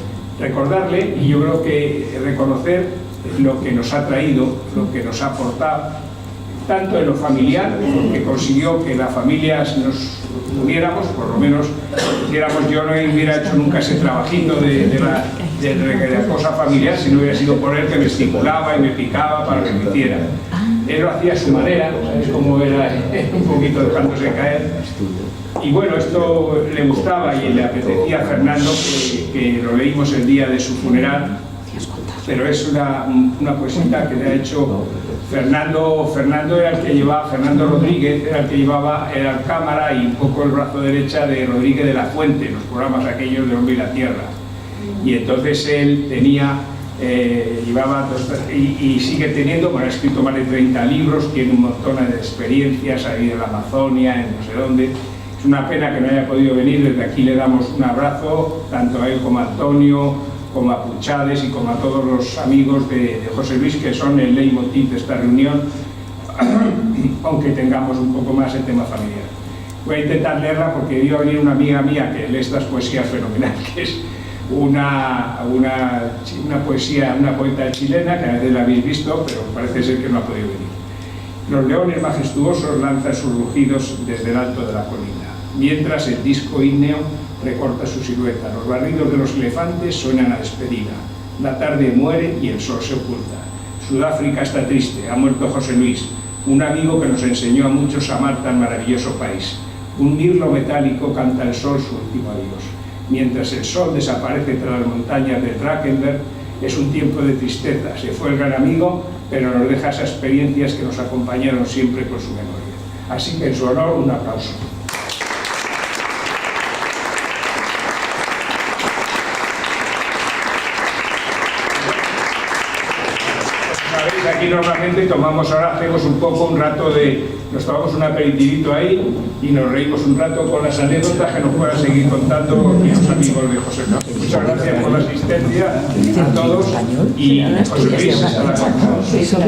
recordarle, y yo creo que reconocer lo que nos ha traído, lo que nos ha aportado, tanto en lo familiar, porque consiguió que las familias nos uniéramos, por lo menos hiciéramos. Yo no hubiera hecho nunca ese trabajito de la cosa familiar si no hubiera sido por él, que me estimulaba y me picaba para que me hiciera. Él lo hacía a su manera, ¿sabes cómo era? Un poquito dejándose caer. Y bueno, esto le gustaba y le apetecía a Fernando, que lo leímos el día de su funeral, pero es una poesía que le ha hecho Fernando. Fernando era el que llevaba, Fernando Rodríguez era el que llevaba la cámara y un poco el brazo derecha de Rodríguez de la Fuente, los programas aquellos de Hombre y la Tierra. Y entonces él tenía, llevaba y sigue teniendo, bueno, ha escrito más de 30 libros, tiene un montón de experiencias ahí en la Amazonia, en no sé dónde. Es una pena que no haya podido venir, desde aquí le damos un abrazo, tanto a él como a Antonio, como a Puchades y como a todos los amigos de José Luis, que son el leitmotiv de esta reunión, aunque tengamos un poco más el tema familiar. Voy a intentar leerla porque iba a venir una amiga mía que lee estas poesías fenomenales, que es una poesía, una poeta chilena, que a veces la habéis visto, pero parece ser que no ha podido venir. Los leones majestuosos lanzan sus rugidos desde el alto de la colina, mientras el disco ígneo recorta su silueta. Los barridos de los elefantes suenan a despedida. La tarde muere y el sol se oculta. Sudáfrica está triste, ha muerto José Luis, un amigo que nos enseñó a muchos a amar tan maravilloso país. Un mirlo metálico canta el sol su último adiós. Mientras el sol desaparece tras las montañas de Drakensberg, es un tiempo de tristeza. Se fue el gran amigo, pero nos deja esas experiencias que nos acompañaron siempre por su memoria. Así que en su honor, un aplauso. Aquí normalmente tomamos, ahora hacemos un poco un rato nos tomamos un aperitivito ahí y nos reímos un rato con las anécdotas que nos puedan seguir contando los amigos de José Luis. Muchas gracias por la asistencia a todos y José Luis, hasta la próxima.